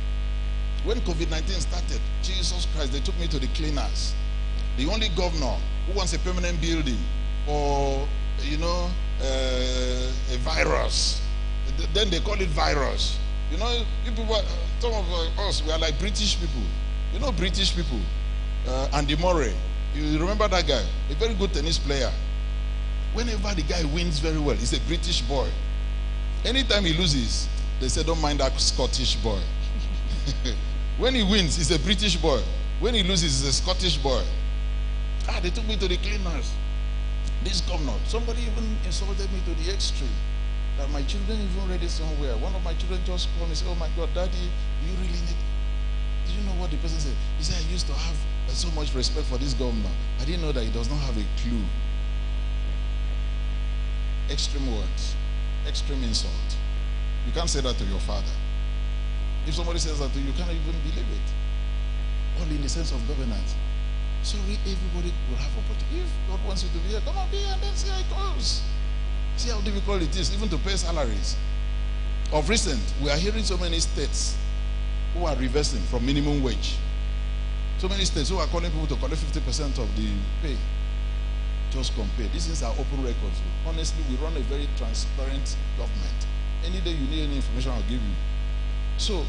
When COVID-19 started, Jesus Christ, they took me to the cleaners. The only governor who wants a permanent building or, a virus. Then they call it virus. You people, some of us, we are like British people. British people. Andy Murray. You remember that guy? A very good tennis player. Whenever the guy wins very well, he's a British boy. Anytime he loses, they say, don't mind that Scottish boy. When he wins, he's a British boy. When he loses, he's a Scottish boy. They took me to the cleaners. This governor, somebody even insulted me to the extreme. That my children even read it somewhere. One of my children just called me and said, oh my God, Daddy, you really need... Do you know what the person said? He said, I used to have so much respect for this governor. I didn't know that he does not have a clue. extreme words, extreme insult. You can't say that to your father. If somebody says that to you, you can't even believe it. All in the sense of governance. Sorry, everybody will have opportunity. If God wants you to be here, come on, be here and then see how it goes. See how difficult it is, even to pay salaries. Of recent, we are hearing so many states who are reversing from minimum wage. So many states who are calling people to collect 50% of the pay. Just compare. These things are open records. Honestly, we run a very transparent government. Any day you need any information, I'll give you. So,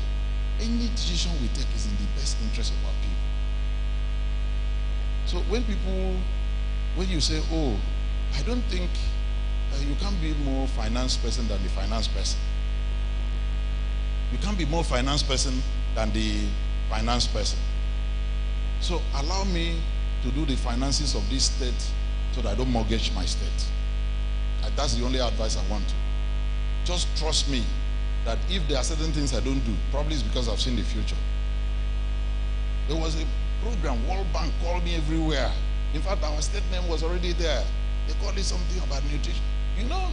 any decision we take is in the best interest of our people. So when you say, oh, I don't think you can't be more finance person than the finance person. You can't be more finance person than the finance person. So allow me to do the finances of this state so that I don't mortgage my state. That's the only advice I want to. Just trust me that if there are certain things I don't do, probably it's because I've seen the future. There was a program, World Bank called me everywhere. In fact, our state name was already there. They called it something about nutrition. You know,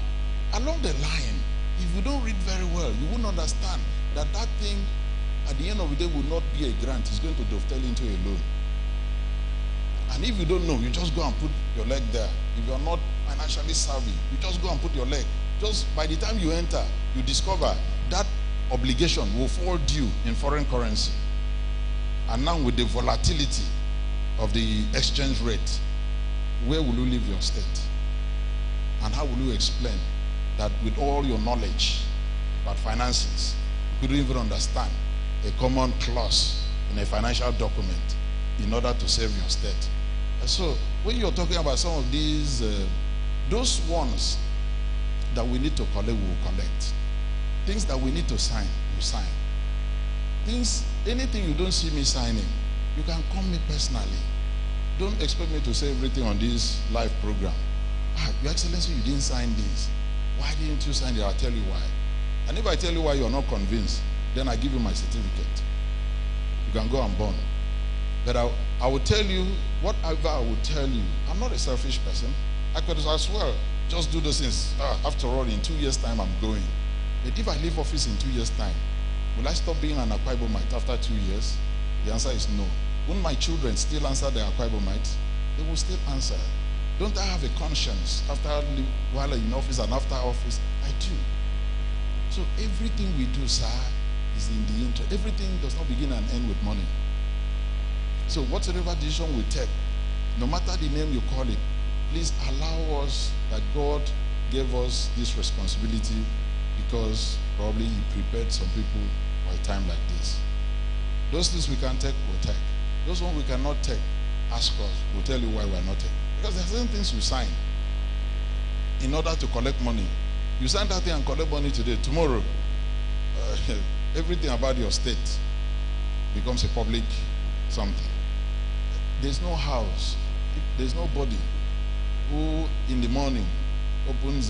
along the line, if you don't read very well, you won't understand that thing at the end of the day will not be a grant. It's going to dovetail into a loan. And if you don't know, you just go and put your leg there. If you're not financially savvy, you just go and put your leg. Just by the time you enter, you discover that obligation will fall due in foreign currency. And now with the volatility of the exchange rate, where will you leave your state? And how will you explain that with all your knowledge about finances, you couldn't even understand a common clause in a financial document in order to save your state? And so when you're talking about some of these, those ones that we need to collect, we will collect. Things that we need to sign, we'll sign. Things, anything you don't see me signing, you can call me personally. Don't expect me to say everything on this live program. Your Excellency, you didn't sign this. Why didn't you sign it? I'll tell you why. And if I tell you why you're not convinced, then I give you my certificate. You can go and burn. But I will tell you, whatever I will tell you, I'm not a selfish person. I could as well just do those things. After all, in 2 years' time, I'm going. But if I leave office in 2 years' time, will I stop being an Akwa Ibomite after 2 years? The answer is no. Won't my children still answer the Akwa Ibomites? They will still answer. Don't I have a conscience while in office and after office? I do. So everything we do, sir, is in the interest. Everything does not begin and end with money. So whatever decision we take, no matter the name you call it, please allow us that God gave us this responsibility because probably He prepared some people for a time like this. Those things we can take, we'll take. Those ones we cannot take, ask us. We'll tell you why we're not taking. Because there are certain things you sign in order to collect money. You sign that thing and collect money today. Tomorrow, everything about your state becomes a public something. There's no house. There's nobody who in the morning opens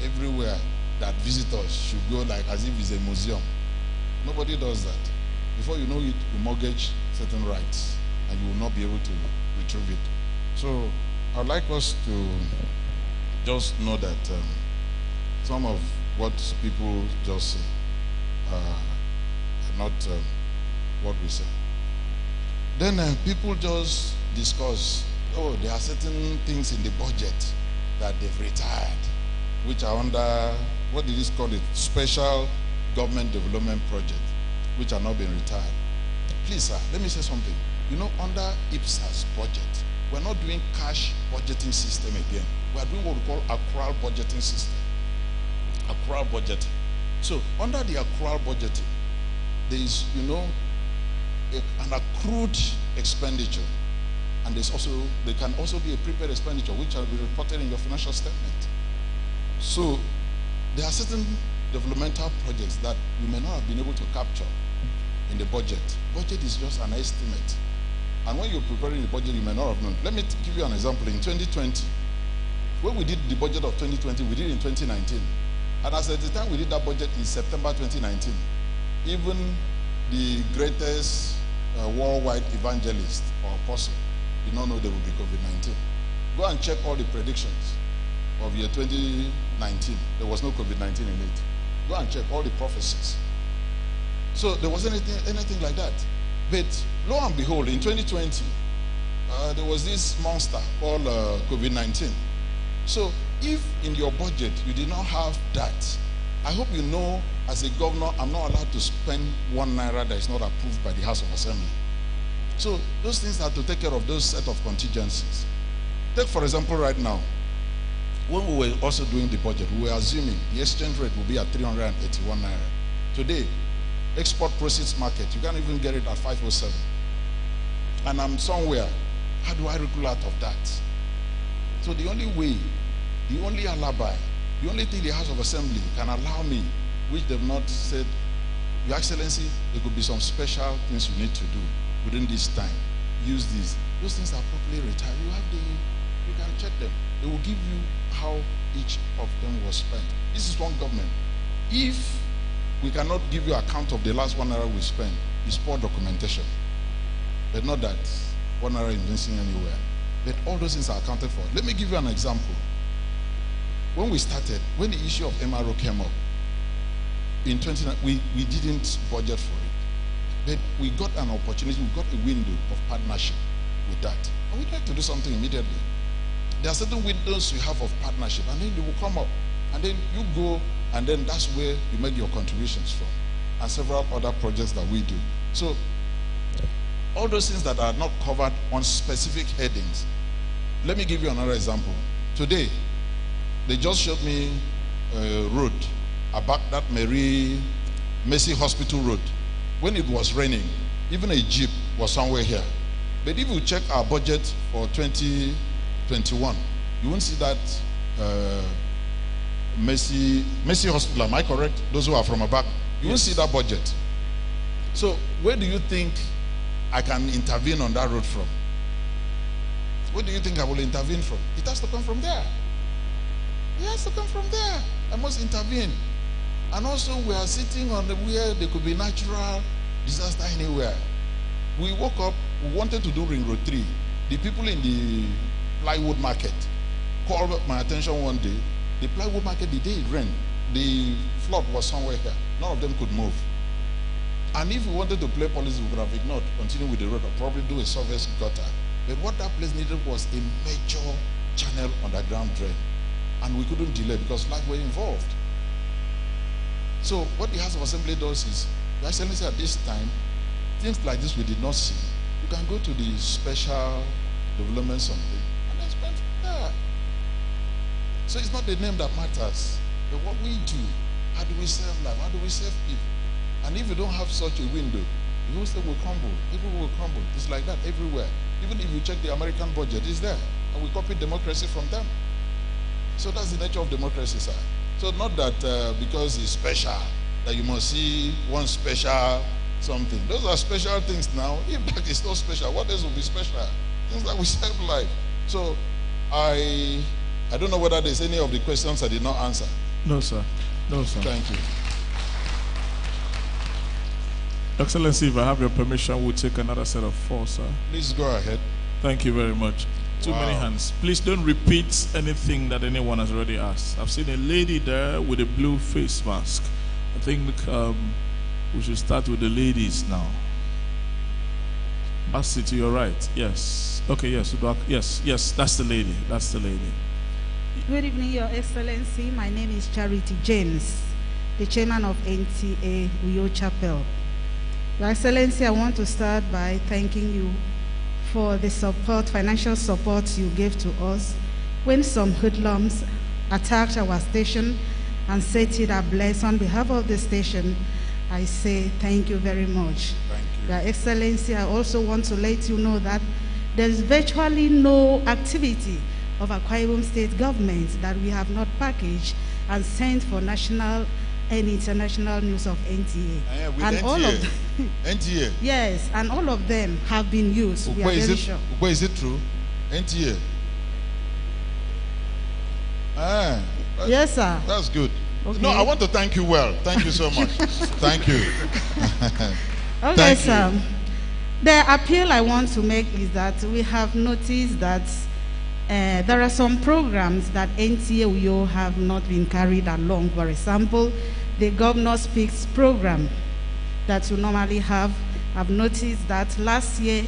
everywhere that visitors should go like as if it's a museum. Nobody does that. Before you know it, you mortgage certain rights and you will not be able to retrieve it. So I'd like us to just know that some of what people just say are not what we say. Then people just discuss, oh, there are certain things in the budget that they've retired, which are under, what did this call it? Special Government Development Project, which are not being retired. Please, sir, let me say something. You know, under IPSA's budget, we're not doing cash budgeting system again. We're doing what we call accrual budgeting system. Accrual budgeting. So, under the accrual budgeting, there is, you know, an accrued expenditure. And there can also be a prepaid expenditure, which will be reported in your financial statement. So, there are certain developmental projects that you may not have been able to capture in the budget. Budget is just an estimate. And when you're preparing the budget, you may not have known. Let me give you an example. In 2020, when we did the budget of 2020, we did it in 2019. And as at the time we did that budget in September 2019, even the greatest worldwide evangelist or apostle did not know there would be COVID-19. Go and check all the predictions. of year 2019, there was no COVID-19 in it. Go and check all the prophecies. So there wasn't anything like that. But lo and behold, in 2020, there was this monster called COVID-19. So if in your budget you did not have that, I hope you know, as a governor, I'm not allowed to spend 1 naira that is not approved by the House of Assembly. So those things are to take care of those set of contingencies. Take, for example, right now, when we were also doing the budget, we were assuming the exchange rate will be at 381 naira. Today, export proceeds market, you can't even get it at 507. And I'm somewhere, how do I wriggle out of that? So the only way, the only alibi, the only thing the House of Assembly can allow me, which they've not said, Your Excellency, there could be some special things you need to do within this time. Use this. Those things are properly retired. You can check them. They will give you how each of them was spent. This is one government. If we cannot give you account of the last 1 hour we spent, it's poor documentation. But not that 1 hour is missing anywhere. But all those things are accounted for. Let me give you an example. When we started, when the issue of MRO came up, in 2019, we didn't budget for it. But we got an opportunity, we got a window of partnership with that. And we'd like to do something immediately. There are certain windows you have of partnership, and then they will come up. And then you go, and then that's where you make your contributions from. And several other projects that we do. So, all those things that are not covered on specific headings. Let me give you another example. Today, they just showed me a road about that Mercy Hospital Road. When it was raining, even a jeep was somewhere here. But if you check our budget for 2021, you won't see that Mercy Hospital. Am I correct? Those who are from Abak, you won't see that budget. So where do you think I can intervene on that road from? Where do you think I will intervene from? It has to come from there. It has to come from there. I must intervene. And also we are sitting on where there could be natural disaster anywhere. We woke up, we wanted to do Ring Road 3. The people in the plywood market called my attention one day. The plywood market, the day it rained, the flood was somewhere here. None of them could move. And if we wanted to play policy, we would have ignored, continue with the road, or probably do a surface gutter. But what that place needed was a major channel underground drain. And we couldn't delay because life were involved. So what the House of Assembly does is, Your Excellency, at this time, things like this we did not see. You can go to the special development something and then spend from there. So it's not the name that matters, but what we do. How do we save life? How do we save people? And if you don't have such a window, the whole state will crumble. People will crumble. It's like that everywhere. Even if you check the American budget, it's there. And we copy democracy from them. So that's the nature of democracy, sir. So not that because it's special, that you must see one special something. Those are special things now. If that is not special, what else will be special? Things that we save life. So I don't know whether there's any of the questions I did not answer. No, sir. No, sir. Thank you. Excellency, if I have your permission, we'll take another set of 4, sir. Please go ahead. Thank you very much. Too many hands. Please don't repeat anything that anyone has already asked. I've seen a lady there with a blue face mask. I think we should start with the ladies now. Basti, to your right. Yes. Okay, yes. Yes, that's the lady. That's the lady. Good evening, Your Excellency. My name is Charity James, the chairman of NTA Uyo Chapel. Your Excellency, I want to start by thanking you for the support, financial support you gave to us when some hoodlums attacked our station and set it ablaze. On behalf of the station, I say thank you very much. Thank you. Your Excellency, I also want to let you know that there's virtually no activity of Akwa Ibom State government that we have not packaged and sent for national and international news of NTA. And NTA. All of NTA. Yes, and all of them have been used. We are very sure. Where is it true? NTA. Yes, sir. That's good. Okay. No, I want to thank you well. Thank you so much. Thank you. Okay, Thank sir. The appeal I want to make is that we have noticed that there are some programs that NTA Uyo have not been carried along. For example, the Governor Speaks program that you normally have. I've noticed that last year,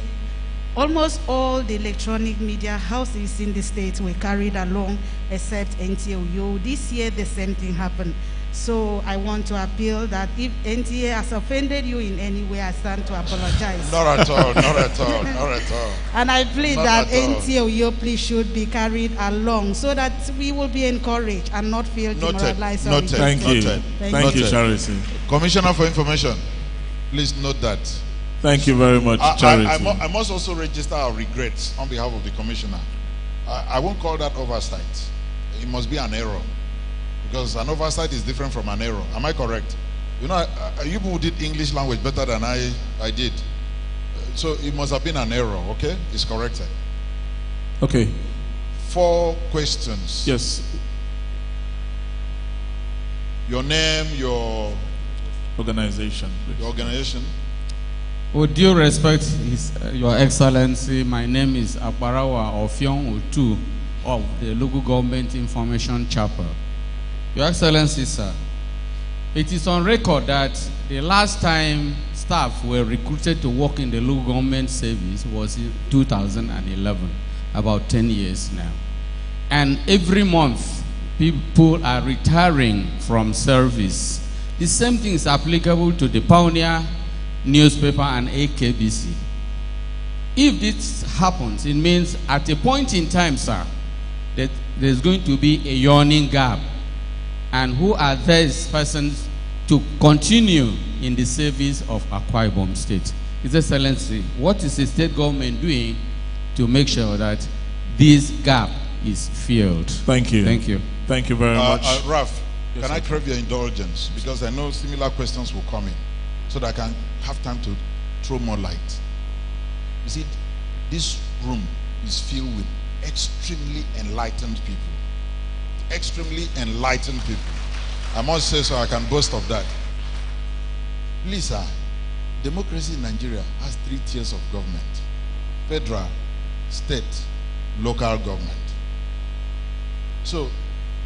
almost all the electronic media houses in the state were carried along except NTA Uyo. This year, the same thing happened. So I want to appeal that if NTA has offended you in any way, I stand to apologize. Not at all, not at all, not at all. And I plead Not that at all. NTA Uyo please should be carried along so that we will be encouraged and not feel Noted, demoralized. or noted. Thank you. Noted. Thank you, Charity. Commissioner for Information, please note that. Thank you very much, Charity. I must also register our regrets on behalf of the Commissioner. I won't call that oversight. It must be an error. Because an oversight is different from an error. Am I correct? You know, you people did English language better than I did. So it must have been an error, okay? It's corrected. Okay. 4 questions. Yes. Your name, your Organization. please. Your organization. With due respect, Your Excellency, my name is Akbarawa Ofiong Utu of the Local Government Information Chapel. Your Excellency, sir, it is on record that the last time staff were recruited to work in the local government service was in 2011, about 10 years now. And every month, people are retiring from service. The same thing is applicable to the Pioneer newspaper and AKBC. If this happens, it means at a point in time, sir, that there's going to be a yawning gap. And who are these persons to continue in the service of Akwa Ibom State? His Excellency, what is the state government doing to make sure that this gap is filled? Thank you. Thank you. Thank you very much. Ralph, Yes, can I sir. crave your indulgence? Because I know similar questions will come in. So that I can have time to throw more light. You see, this room is filled with extremely enlightened people. Extremely enlightened people. I must say so, I can boast of that. Lisa, democracy in Nigeria has 3 tiers of government: federal, state, local government. So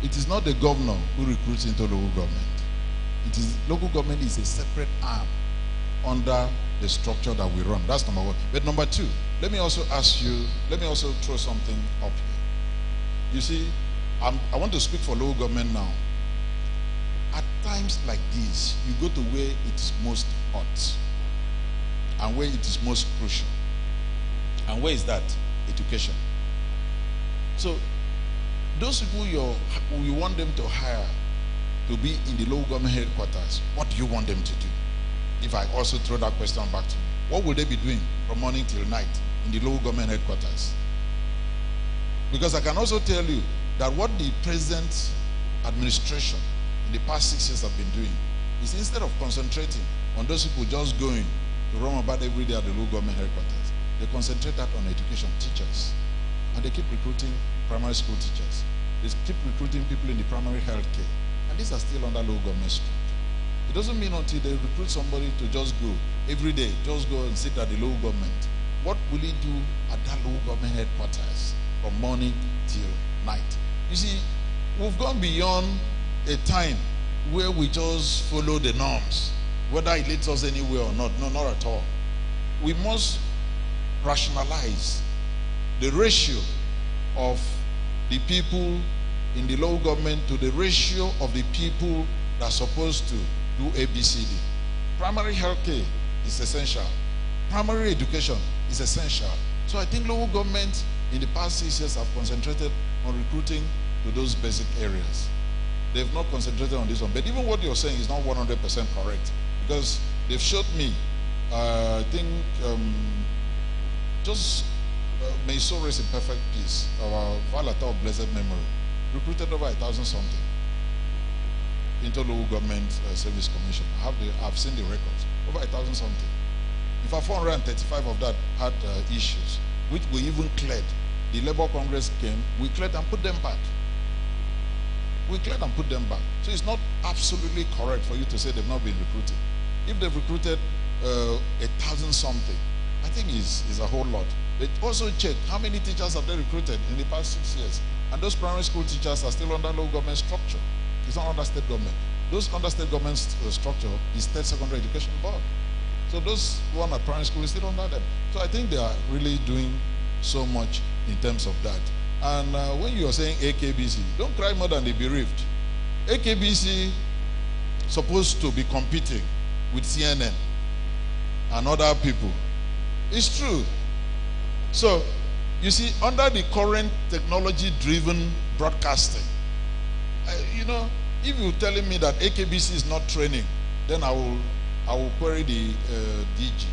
it is not the governor who recruits into local government. It is local government is a separate arm under the structure that we run. That's number 1. But number 2, let me also throw something up here. You see, I want to speak for local government now. At times like this, you go to where it is most hot and where it is most crucial. And where is that? Education. So those people you want them to hire to be in the local government headquarters, what do you want them to do? If I also throw that question back to you, what will they be doing from morning till night in the local government headquarters? Because I can also tell you that what the present administration in the past 6 years have been doing is, instead of concentrating on those people just going to roam about every day at the local government headquarters, they concentrate that on education, teachers. And they keep recruiting primary school teachers. They keep recruiting people in the primary health care. And these are still under local government structure. It doesn't mean until they recruit somebody to just go every day, just go and sit at the local government. What will he do at that local government headquarters from morning till night? You see, we've gone beyond a time where we just follow the norms, whether it leads us anywhere or not. No, not at all. We must rationalize the ratio of the people in the local government to the ratio of the people that are supposed to do ABCD. Primary health care is essential. Primary education is essential. So I think local government in the past 6 years have concentrated on recruiting to those basic areas. They've not concentrated on this one. But even what you're saying is not 100% correct, because they've showed me, I think, may his soul rest in perfect peace, our Valata of blessed memory, recruited over 1,000 something into local government service commission. I've seen the records, over 1,000 something. In fact, 435 of that had issues, which we even cleared. The Labour Congress came, we cleared and put them back. We cleared and put them back. So it's not absolutely correct for you to say they've not been recruiting. If they've recruited 1,000 something, I think is a whole lot. But also check how many teachers have they recruited in the past 6 years. And those primary school teachers are still under local government structure. It's not under state government. Those under state government structure is State Secondary Education Board. So those who are at primary school is still under them. So I think they are really doing so much in terms of that. And when you are saying AKBC, don't cry more than the bereaved. AKBC supposed to be competing with CNN and other people. It's true. So, you see, under the current technology-driven broadcasting, if you're telling me that AKBC is not training, then I will query the DG.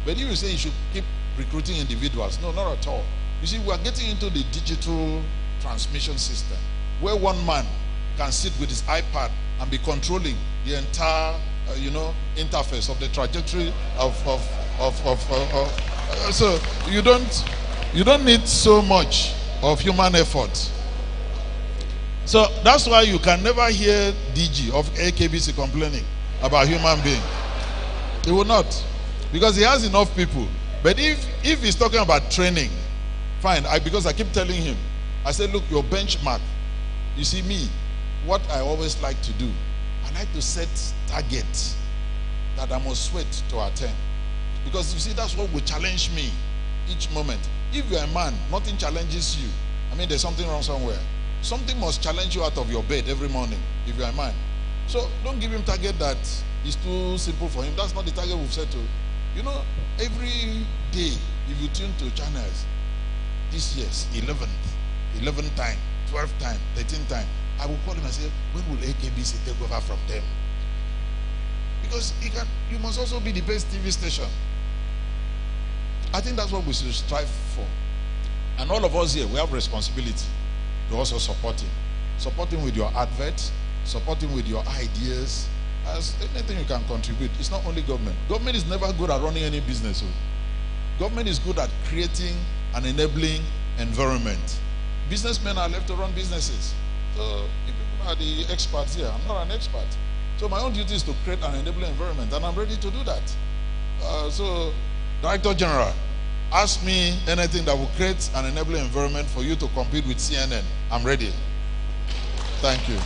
But if you say you should keep recruiting individuals, no, not at all. You see, we are getting into the digital transmission system, where one man can sit with his iPad and be controlling the entire, interface of the trajectory so you don't need so much of human effort. So that's why you can never hear DG of AKBC complaining about human being. He will not, because he has enough people. But if he's talking about training, fine. Because I keep telling him, I said, look, your benchmark. You see me, what I always like to do, I like to set targets that I must sweat to attain. Because you see, that's what will challenge me each moment. If you're a man, nothing challenges you. I mean, there's something wrong somewhere. Something must challenge you out of your bed every morning if you're a man. So don't give him target that is too simple for him. That's not the target we've set to. Every day, if you tune to channels, this year's 11th time, 12th time, 13th time, I will call him and say, when will AKBC take over from them? Because you must also be the best TV station. I think that's what we should strive for. And all of us here, we have responsibility to also support him. Support him with your adverts, support him with your ideas, as anything you can contribute. It's not only government. Government is never good at running any business. Government is good at creating an enabling environment. Businessmen are left to run businesses. So if people are the experts here, I'm not an expert. So my own duty is to create an enabling environment, and I'm ready to do that. So, Director General, ask me anything that will create an enabling environment for you to compete with CNN. I'm ready. Thank you.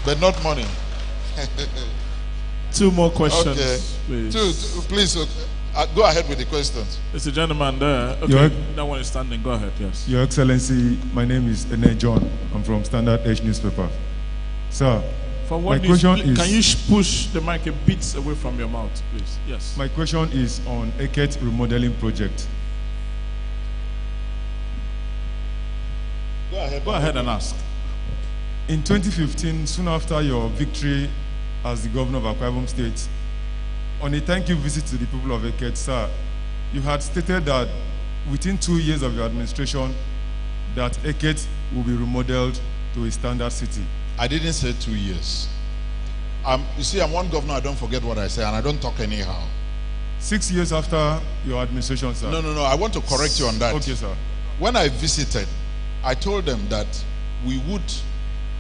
But not money. Two more questions, okay. please. Two, please, go ahead with the questions. There's a gentleman there. Okay, that one is standing. Go ahead, yes. Your Excellency, my name is Ene John. I'm from Standard Edge newspaper. Sir, my question is... Can you push the mic a bit away from your mouth, please? Yes. My question is on Eket remodeling project. Go ahead and ask. In 2015, soon after your victory as the governor of Akwa Ibom State, on a thank you visit to the people of Eket, sir, you had stated that within 2 years of your administration, that Eket will be remodeled to a standard city. I didn't say 2 years. You see, I'm one governor, I don't forget what I say, and I don't talk anyhow. 6 years after your administration, sir. No, I want to correct you on that. Okay, sir. When I visited, I told them that we would,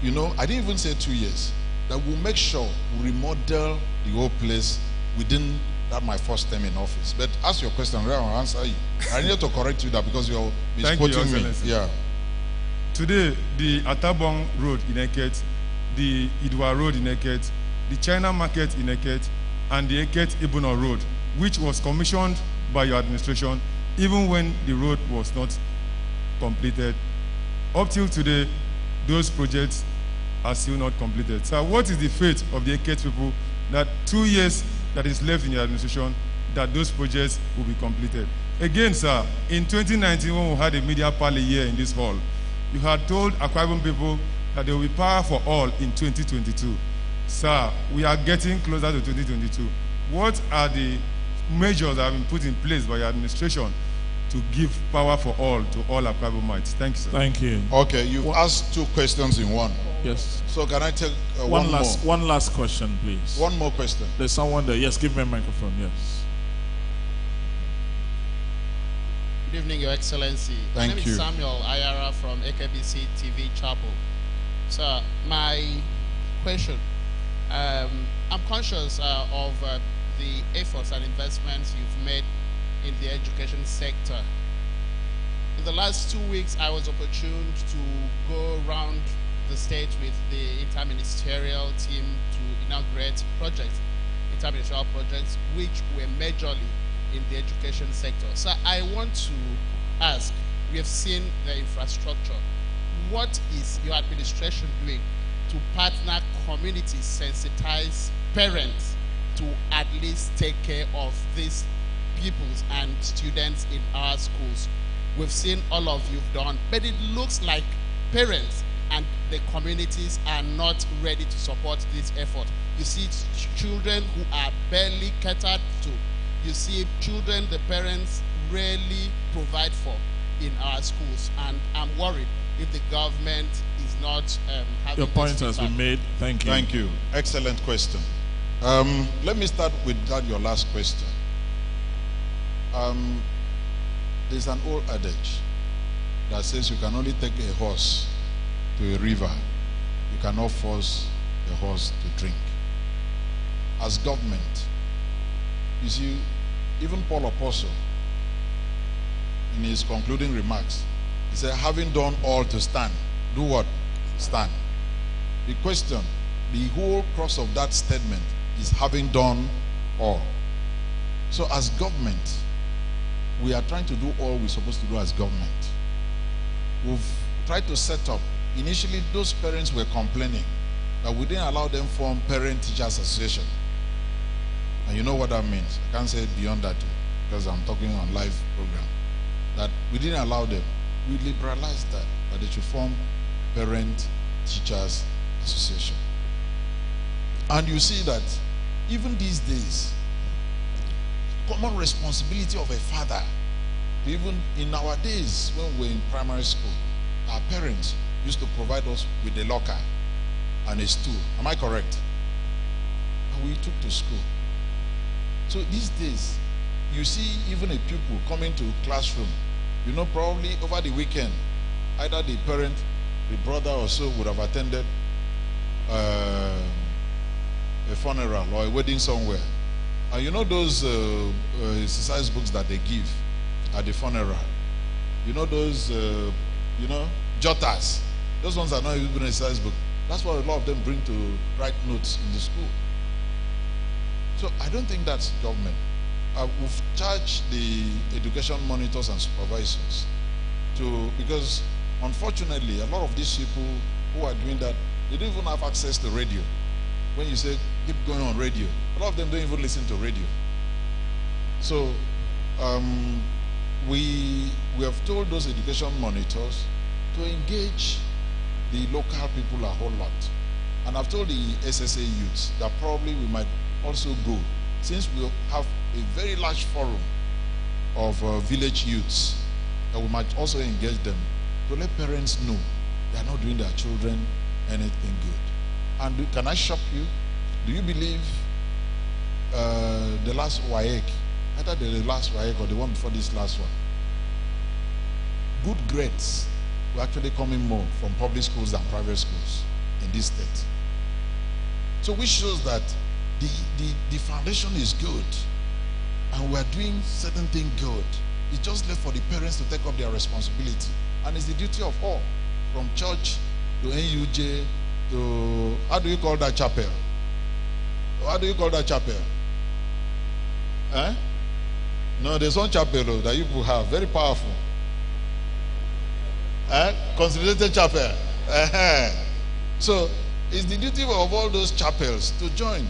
I didn't even say 2 years, that we'll make sure we remodel the whole place within that my first term in office. But ask your question, I will answer you. I need to correct you that because you're misquoting me. Yeah. Today, the Atabong Road in Eket, the Idwa Road in Eket, the China Market in Eket, and the Eket Ibono Road, which was commissioned by your administration, even when the road was not completed. Up till today, those projects are still not completed. So what is the fate of the Eket people that 2 years that is left in your administration, that those projects will be completed? Again, sir, in 2019, when we had a media parley here in this hall, you had told Akwa Ibom people that there will be power for all in 2022. Sir, we are getting closer to 2022. What are the measures that have been put in place by your administration to give power for all to all Akwa Ibomites? Thank you, sir. Thank you. Okay, you've asked 2 questions in one. Yes. So can I take one last question, please? One more question. There's someone there. Yes, give me a microphone. Yes. Good evening, Your Excellency. Thank you. My name is Samuel Ayara from AKBC TV Chapel. Sir, my question, I'm conscious of the efforts and investments you've made in the education sector. In the last 2 weeks, I was opportuned to go around the state with the interministerial team to inaugurate projects, interministerial projects, which were majorly in the education sector. So I want to ask, we have seen the infrastructure. What is your administration doing to partner communities, sensitize parents to at least take care of these pupils and students in our schools? We've seen all of you've done, but it looks like parents and the communities are not ready to support this effort. You see children who are barely catered to. You see children the parents rarely provide for in our schools, and I'm worried if the government is not having. Your point has been made. Thank you. Thank you. Excellent question. Let me start with that, your last question. There's an old adage that says you can only take a horse to a river. You cannot force a horse to drink. As government, you see, even Paul Apostle, in his concluding remarks, he said, having done all to stand, do what? Stand. The question, the whole crux of that statement is having done all. So as government, we are trying to do all we're supposed to do as government. We've tried to set up, initially those parents were complaining that we didn't allow them form parent-teachers association. And you know what that means. I can't say beyond that because I'm talking on live program. That we didn't allow them. We liberalized that they should form parent-teachers association. And you see that even these days, common responsibility of a father, even in our days when we were in primary school, our parents used to provide us with a locker and a stool. Am I correct? And we took to school. So these days, you see even a pupil coming to classroom, you know, probably over the weekend, either the parent, the brother or so would have attended a funeral or a wedding somewhere. And you know those exercise books that they give at the funeral? You know those, you know, jotters. Those ones are not even an exercise book. That's what a lot of them bring to write notes in the school. So I don't think that's government. We've charged the education monitors and supervisors because unfortunately a lot of these people who are doing that, they don't even have access to radio. When you say keep going on radio, a lot of them don't even listen to radio. So we have told those education monitors to engage the local people a whole lot. And I've told the SSA youths that probably we might also go, since we have a very large forum of village youths, that we might also engage them to let parents know they are not doing their children anything good. And can I shock you? Do you believe the last WAEC, either the last WAEC or the one before this last one, good grades were actually coming more from public schools than private schools in this state. So which shows that the foundation is good and we are doing certain things good. It's just left for the parents to take up their responsibility. And it's the duty of all, from church to NUJ to, how do you call that chapel? How do you call that chapel? Eh? No, there's one chapel that you people have, very powerful. Consolidated chapel. So it's the duty of all those chapels to join.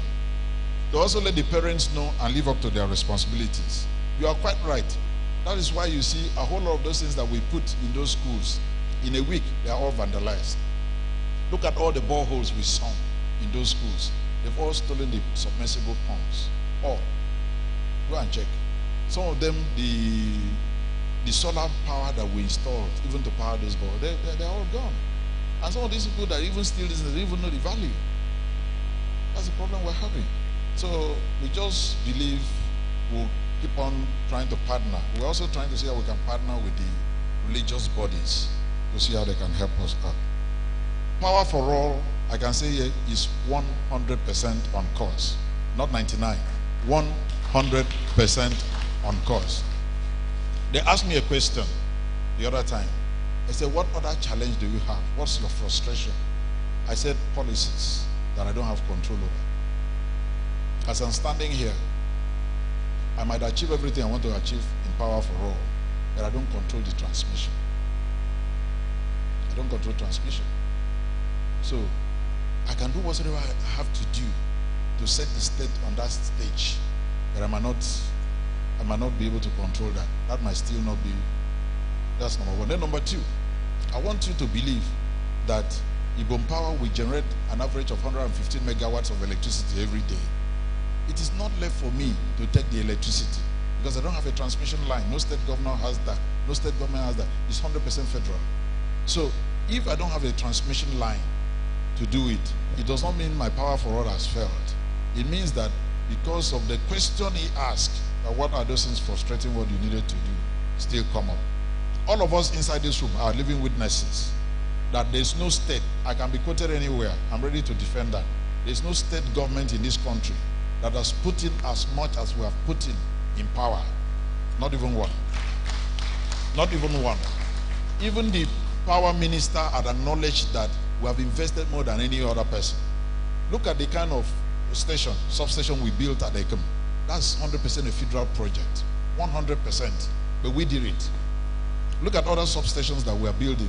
To also let the parents know and live up to their responsibilities. You are quite right. That is why you see a whole lot of those things that we put in those schools, in a week, they are all vandalized. Look at all the boreholes we sunk in those schools. They've all stolen the submersible pumps. All. Go and check. Some of them, the solar power that we installed, even to power those boreholes, they're all gone. And some of these people that even steal this, they don't even know the value. That's the problem we're having. So we just believe we'll keep on trying to partner. We're also trying to see how we can partner with the religious bodies to see how they can help us out. Power for All, I can say here, is 100% on course. Not 99. 100% on course. They asked me a question. the other time. I said, what other challenge do you have? What's your frustration? I said, policies that I don't have control over. As I'm standing here, I might achieve everything I want to achieve in power for all, but I don't control the transmission. I don't control transmission. So I can do whatever I have to do to set the state on that stage, but I might not be able to control that. That might still not be. That's number one. Then number two, I want you to believe that Ibom Power will generate an average of 115 megawatts of electricity every day. It is not left for me to take the electricity because I don't have a transmission line. No state governor has that. No state government has that. It's 100% federal. So if I don't have a transmission line to do it, it does not mean my power for all has failed. It means that because of the question he asked, what are those things frustrating what you needed to do, still come up. All of us inside this room are living witnesses that there's no state. I can be quoted anywhere. I'm ready to defend that. There's no state government in this country that has put in as much as we have put in power. Not even one. Not even one. Even the power minister had acknowledged that we have invested more than any other person. Look at the kind of substation we built at Ekem. That's 100% a federal project. 100%. But we did it. Look at other substations that we are building.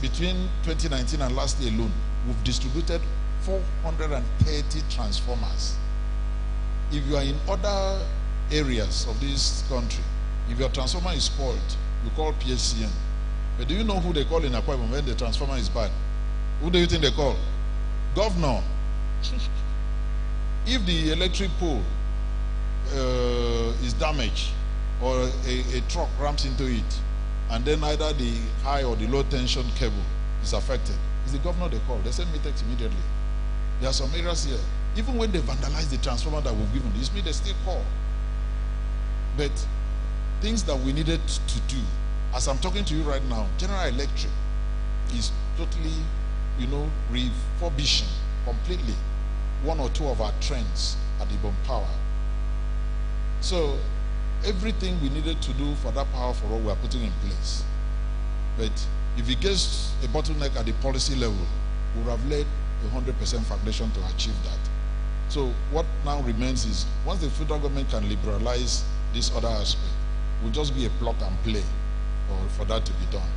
Between 2019 and last year alone, we've distributed 430 transformers. If you are in other areas of this country, if your transformer is spoiled, you call PHCN. But do you know who they call in Akwa Ibom when the transformer is bad? Who do you think they call? Governor. If the electric pole is damaged or a truck ramps into it, and then either the high or the low tension cable is affected, it's the governor they call. They send metex immediately. There are some areas here, even when they vandalize the transformer that we've given, it's me they still call. But things that we needed to do, as I'm talking to you right now, General Electric is totally, refurbishing completely one or two of our trains at Ibom Power. So everything we needed to do for that power for all, we are putting in place. But if it gets a bottleneck at the policy level, we would have laid 100% foundation to achieve that. So what now remains is, once the federal government can liberalize this other aspect, will just be a plug and play for that to be done.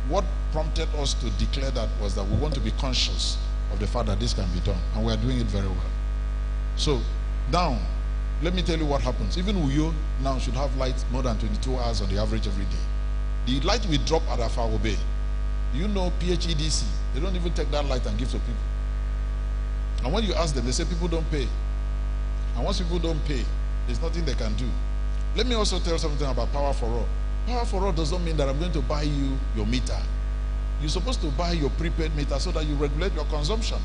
What prompted us to declare that was that we want to be conscious of the fact that this can be done, and we are doing it very well. So now, let me tell you what happens. Even Uyo now should have light more than 22 hours on the average every day. The light we drop at Afar Bay, you know PHEDC, they don't even take that light and give to people. And when you ask them, they say people don't pay. And once people don't pay, there's nothing they can do. Let me also tell something about Power for All. Power for All does not mean that I'm going to buy you your meter. You're supposed to buy your prepaid meter so that you regulate your consumption.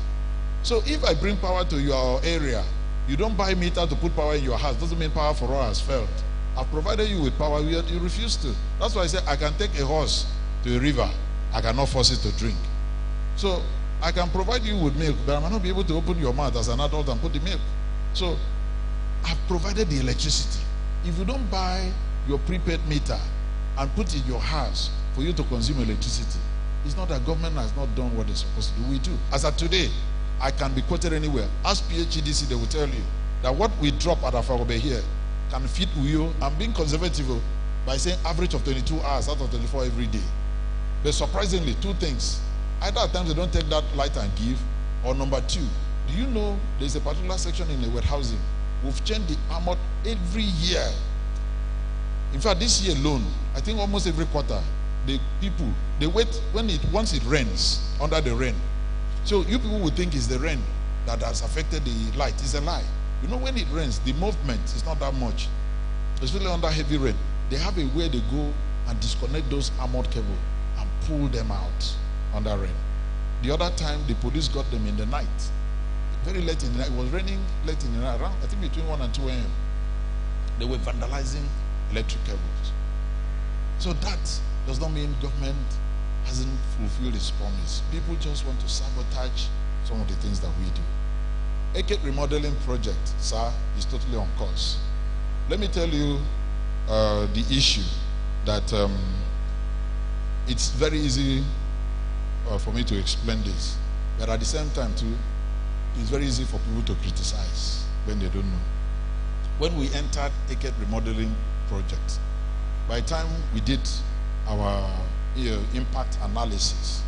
So if I bring power to your area, you don't buy meter to put power in your house, doesn't mean Power for All has failed. I've provided you with power, you refuse to. That's why I say I can take a horse to a river. I cannot force it to drink. So I can provide you with milk, but I might not be able to open your mouth as an adult and put the milk. So I've provided the electricity. If you don't buy your prepaid meter and put it in your house for you to consume electricity, it's not that government has not done what they're supposed to do. We do. As of today, I can be quoted anywhere. Ask PHEDC, they will tell you that what we drop at Afarobe here can feed Uyo. I'm being conservative by saying average of 22 hours out of 24 every day. But surprisingly, two things. Either at times they don't take that light and give, or number two, do you know there's a particular section in the wet housing? We've changed the armor every year. In fact, this year alone, I think almost every quarter, the people, they wait once it rains, under the rain. So you people would think it's the rain that has affected the light. It's a lie. You know, when it rains, the movement is not that much. Especially under heavy rain. They have a way they go and disconnect those armored cables and pull them out under rain. The other time, the police got them in the night. Very late in the night. It was raining late in the night, around, I think between 1 and 2 a.m. They were vandalizing electric cables. So that does not mean government hasn't fulfilled its promise. People just want to sabotage some of the things that we do. Eket remodeling project, sir, is totally on course. Let me tell you the issue that it's very easy for me to explain this, but at the same time too, it's very easy for people to criticize when they don't know. When we entered Eket remodeling project, by the time we did our impact analysis,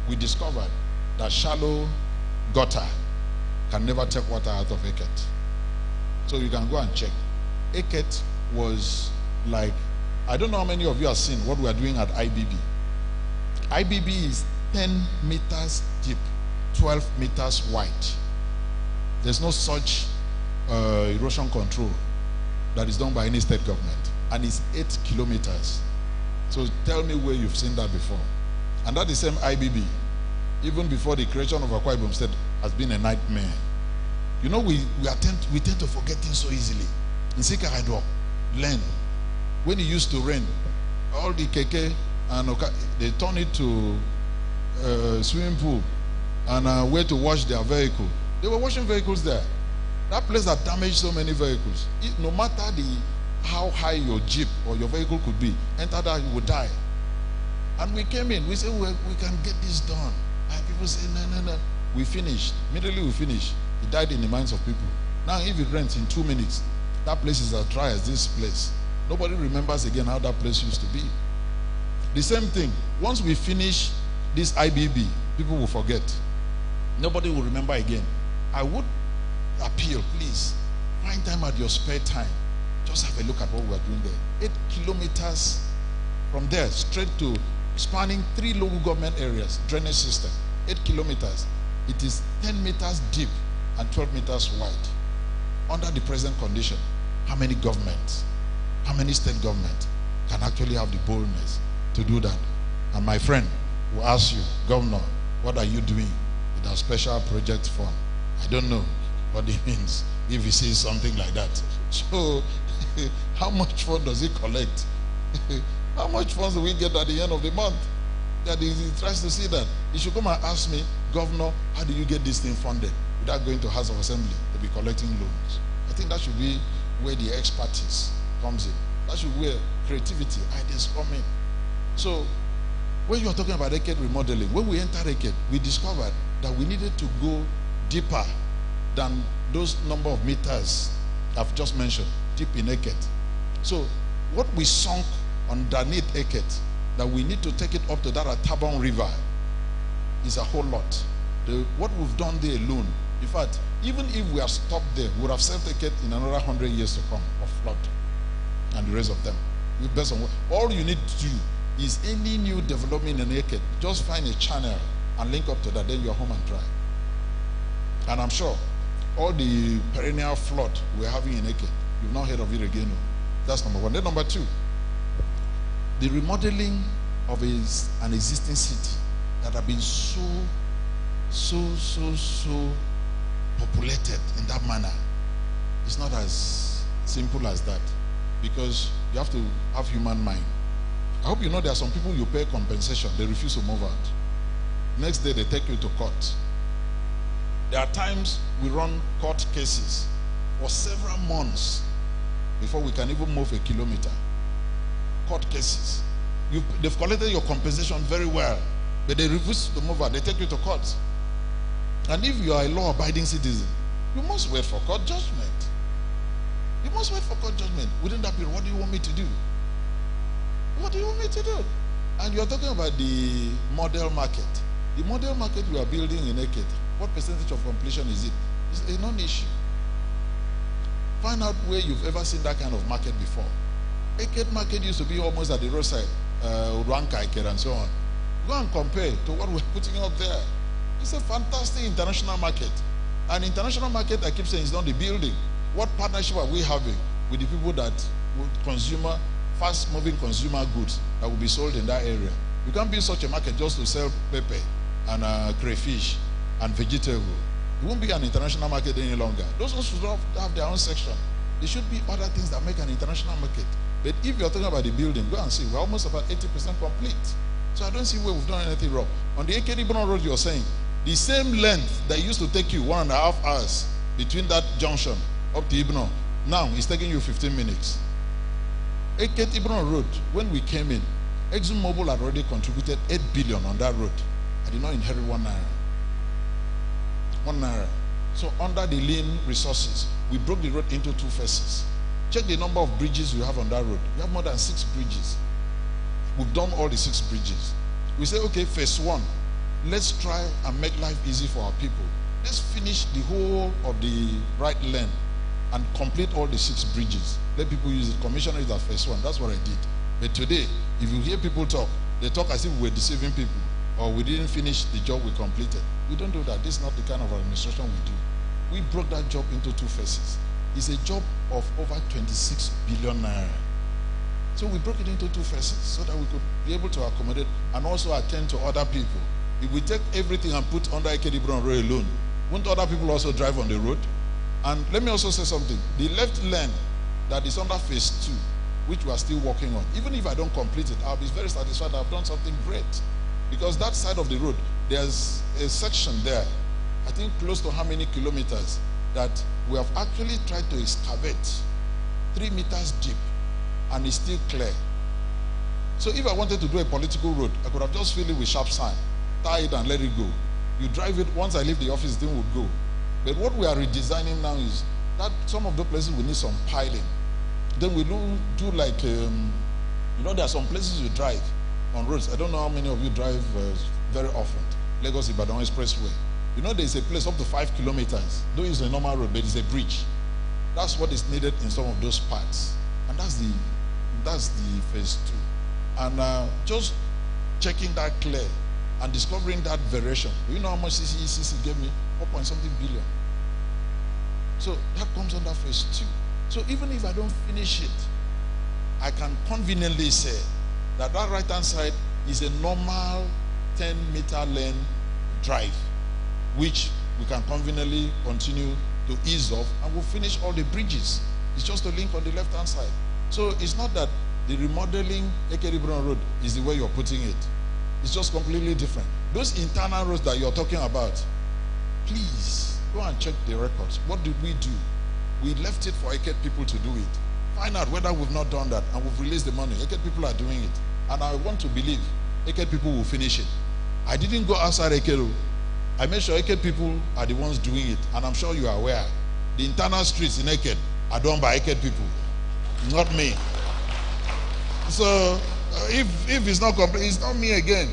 we discovered that shallow gutter can never take water out of Eket. So you can go and check. Eket was like, I don't know how many of you have seen what we are doing at IBB. IBB is 10 meters deep, 12 meters wide. There's no such erosion control that is done by any state government. And it's 8 kilometers. So tell me where you've seen that before. And that is the same IBB, even before the creation of Akwa Ibom State, has been a nightmare. You know, we tend to forget things so easily. In Sikahadwa, learn. When it used to rain, all the keke and they turn it to swimming pool and where to wash their vehicle. They were washing vehicles there. That place that damaged so many vehicles. No matter how high your jeep or your vehicle could be, enter that, you would die. And we came in, we said, well, we can get this done. And people say, no. We finished. Immediately we finished. It died in the minds of people. Now, if it rains in 2 minutes, that place is as dry as this place. Nobody remembers again how that place used to be. The same thing, once we finish this IBB, people will forget. Nobody will remember again. I would appeal, please, find time at your spare time. Just have a look at what we are doing there. 8 kilometers from there, straight to spanning 3 local government areas, drainage system. 8 kilometers. It is 10 meters deep and 12 meters wide. Under the present condition, how many governments, how many state governments can actually have the boldness to do that? And my friend will ask you, Governor, what are you doing with our special project fund? I don't know what it means if he sees something like that. So, how much fund does he collect? How much funds do we get at the end of the month? That he tries to see that. He should come and ask me, Governor, how do you get this thing funded? Without going to House of Assembly to be collecting loans. I think that should be where the expertise comes in. That should be where creativity, ideas come in. So, when you are talking about Eket remodeling, when we entered Eket, we discovered that we needed to go deeper than those number of meters I've just mentioned, deep in Eket. So, what we sunk underneath Eket, that we need to take it up to that Atabon River, is a whole lot. What we've done there alone, in fact, even if we are stopped there, we would have saved Eket in another 100 years to come of flood and the rest of them. Based on all you need to do is any new development in Eket, just find a channel and link up to that, then you're home and dry. And I'm sure all the perennial flood we're having in Eket, you've not heard of it again. That's number one. Then number two, the remodeling of an existing city that have been so populated in that manner. It's not as simple as that, because you have to have human mind. I hope you know there are some people you pay compensation, they refuse to move out. Next day they take you to court. There are times we run court cases for several months before we can even move a kilometer. Court cases. They've collected your compensation very well, but they refuse to move out. They take you to court. And if you are a law-abiding citizen, you must wait for court judgment. You must wait for court judgment. Within that period, what do you want me to do? What do you want me to do? And you're talking about the model market. The model market we are building in Eket, what percentage of completion is it? It's a non-issue. Find out where you've ever seen that kind of market before. Eket market used to be almost at the roadside, Uranka, Eket, and so on. Go and compare to what we're putting up there. It's a fantastic international market. An international market, I keep saying, is not the building. What partnership are we having with the people that would fast-moving consumer goods that will be sold in that area? You can't build such a market just to sell pepper and crayfish and vegetable. It won't be an international market any longer. Those ones should have their own section. There should be other things that make an international market. But if you're talking about the building, go and see. We're almost about 80% complete. So I don't see where we've done anything wrong. On the Akwa Ibom Road, you're saying, the same length that used to take you 1.5 hours between that junction up to Ibom, now it's taking you 15 minutes. Eket Ibron Road, when we came in, ExxonMobil had already contributed 8 billion on that road. I did not inherit 1 naira. 1 naira. So under the lean resources, we broke the road into 2 phases. Check the number of bridges we have on that road. We have more than 6 bridges. We've done all the 6 bridges. We say, okay, phase 1, let's try and make life easy for our people. Let's finish the whole of the right lane and complete all the 6 bridges. Let people use it. Commissioner is at phase 1. That's what I did. But today, if you hear people talk, they talk as if we're deceiving people or we didn't finish the job we completed. We don't do that. This is not the kind of administration we do. We broke that job into 2 phases. It's a job of over 26 billion naira. So we broke it into 2 phases so that we could be able to accommodate and also attend to other people. If we take everything and put under Akwa Ibom Road alone, won't other people also drive on the road? And let me also say something. The left lane that is under phase 2, which we are still working on, even if I don't complete it, I'll be very satisfied I've done something great. Because that side of the road, there's a section there, I think close to how many kilometers, that we have actually tried to excavate 3 meters deep and it's still clear. So if I wanted to do a political road, I could have just filled it with sharp sand, tie it and let it go. You drive it, once I leave the office, the thing would go. But what we are redesigning now is that some of the places we need some piling. Then we do like, you know, there are some places you drive on roads. I don't know how many of you drive very often. Lagos-Ibadan Expressway. You know, there's a place up to 5 kilometers. Don't use a normal road, but it's a bridge. That's what is needed in some of those parts. And that's the phase 2. And just checking that clear and discovering that variation. Do you know how much CCECC gave me? 4.something billion. So that comes under phase 2. So even if I don't finish it, I can conveniently say that that right-hand side is a normal 10-meter lane drive, which we can conveniently continue to ease off, and we'll finish all the bridges. It's just a link on the left-hand side. So it's not that the remodeling Akwa Ibom Road is the way you're putting it. It's just completely different. Those internal roads that you're talking about, please go and check the records. What did we do? We left it for Akwa people to do it. Find out whether we've not done that, and we've released the money. Akwa people are doing it. And I want to believe Akwa people will finish it. I didn't go outside Akwa. I made sure Akwa people are the ones doing it. And I'm sure you are aware. The internal streets in Akwa are done by Akwa people, not me. So if it's not complete, it's not me again.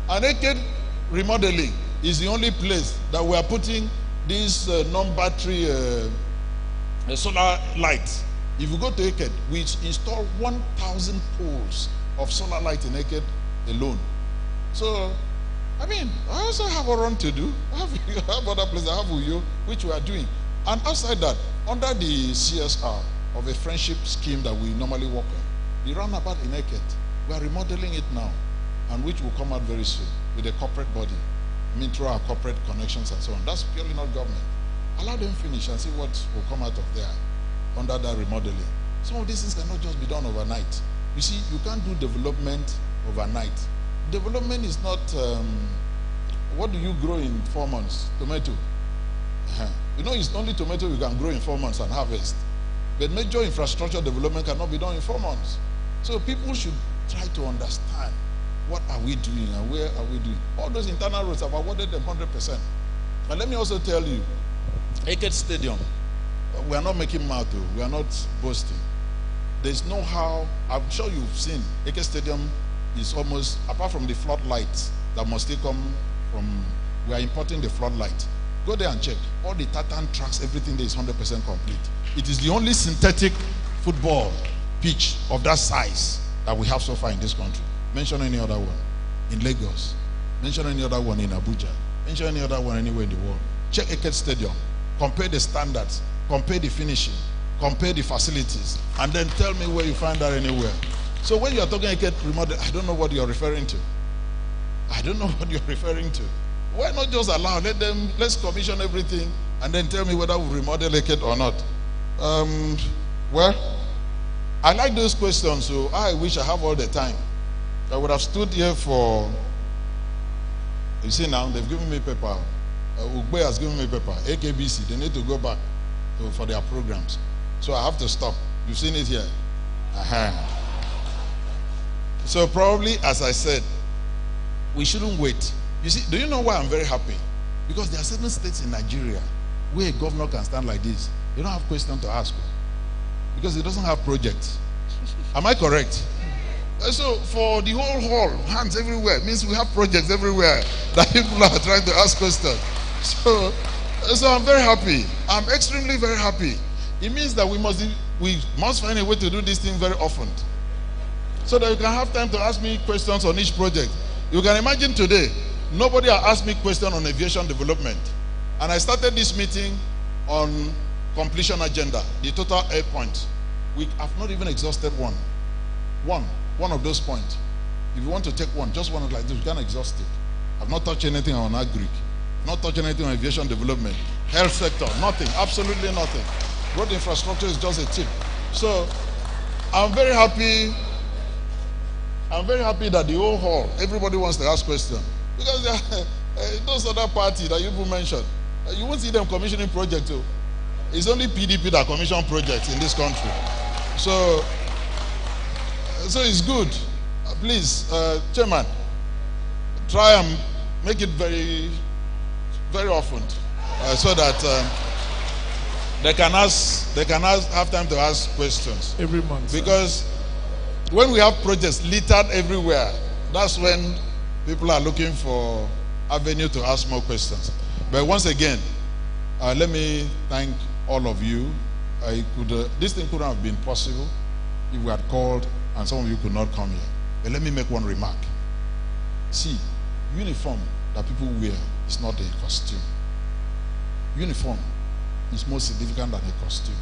And Akwa remodeling is the only place that we are putting these non-battery solar lights. If you go to Akwa, we install 1,000 poles of solar light in Akwa alone. So, I mean, I also have a run to do. I have other places. I have Uyo, which we are doing. And outside that, under the CSR of a friendship scheme that we normally work on, the roundabout in Akwa, we are remodeling it now, and which will come out very soon with a corporate body. I mean, through our corporate connections and so on. That's purely not government. Allow them finish and see what will come out of there under that remodeling. Some of these things cannot just be done overnight. You see, you can't do development overnight. Development is not, what do you grow in 4 months? Tomato. You know, it's only tomato you can grow in 4 months and harvest. But major infrastructure development cannot be done in 4 months. So people should try to understand what are we doing and where are we doing. All those internal roads have awarded them 100%. And let me also tell you, Akwa Stadium, we are not making mouth, we are not boasting. There's no how, I'm sure you've seen, Akwa Stadium is almost, apart from the floodlights that must still come from, we are importing the floodlight. Go there and check. All the tartan tracks, everything there is 100% complete. It is the only synthetic football pitch of that size that we have so far in this country. Mention any other one in Lagos. Mention any other one in Abuja. Mention any other one anywhere in the world. Check Akwa Stadium. Compare the standards. Compare the finishing. Compare the facilities. And then tell me where you find that anywhere. So when you are talking Akwa remodel, I don't know what you are referring to. I don't know what you're referring to. Why not just allow, let's commission everything and then tell me whether we remodel Akwa or not. Well, I like those questions, so I wish I have all the time. I would have stood here for, you see now, they've given me paper. Ugbe has given me paper. AKBC, they need to go back for their programs. So I have to stop. You've seen it here. So probably, as I said, we shouldn't wait. You see, do you know why I'm very happy? Because there are certain states in Nigeria where a governor can stand like this. You don't have questions to ask. Because he doesn't have projects. Am I correct? So for the whole hall, hands everywhere, means we have projects everywhere that people are trying to ask questions. So I'm very happy. I'm extremely very happy. It means that we must find a way to do this thing very often, so that you can have time to ask me questions on each project. You can imagine today, nobody has asked me questions on aviation development. And I started this meeting on completion agenda, the total air points. We have not even exhausted one of those points. If you want to take one, just one like this, you can't exhaust it. I've not touched anything on agri, not touched anything on aviation development, health sector, nothing, absolutely nothing. Road infrastructure is just a tip. So I'm very happy. I'm very happy that the whole hall, everybody wants to ask questions. Because those other parties that you mentioned, you won't see them commissioning projects too. It's only PDP that commission projects in this country. So it's good. Please, Chairman, try and make it very, very often, so that they can have time to ask questions every month. Because when we have projects littered everywhere, that's when people are looking for avenue to ask more questions. But once again, let me thank all of you. This thing couldn't have been possible if we had called and some of you could not come here. But let me make one remark. See, uniform that people wear is not a costume. Uniform is more significant than a costume.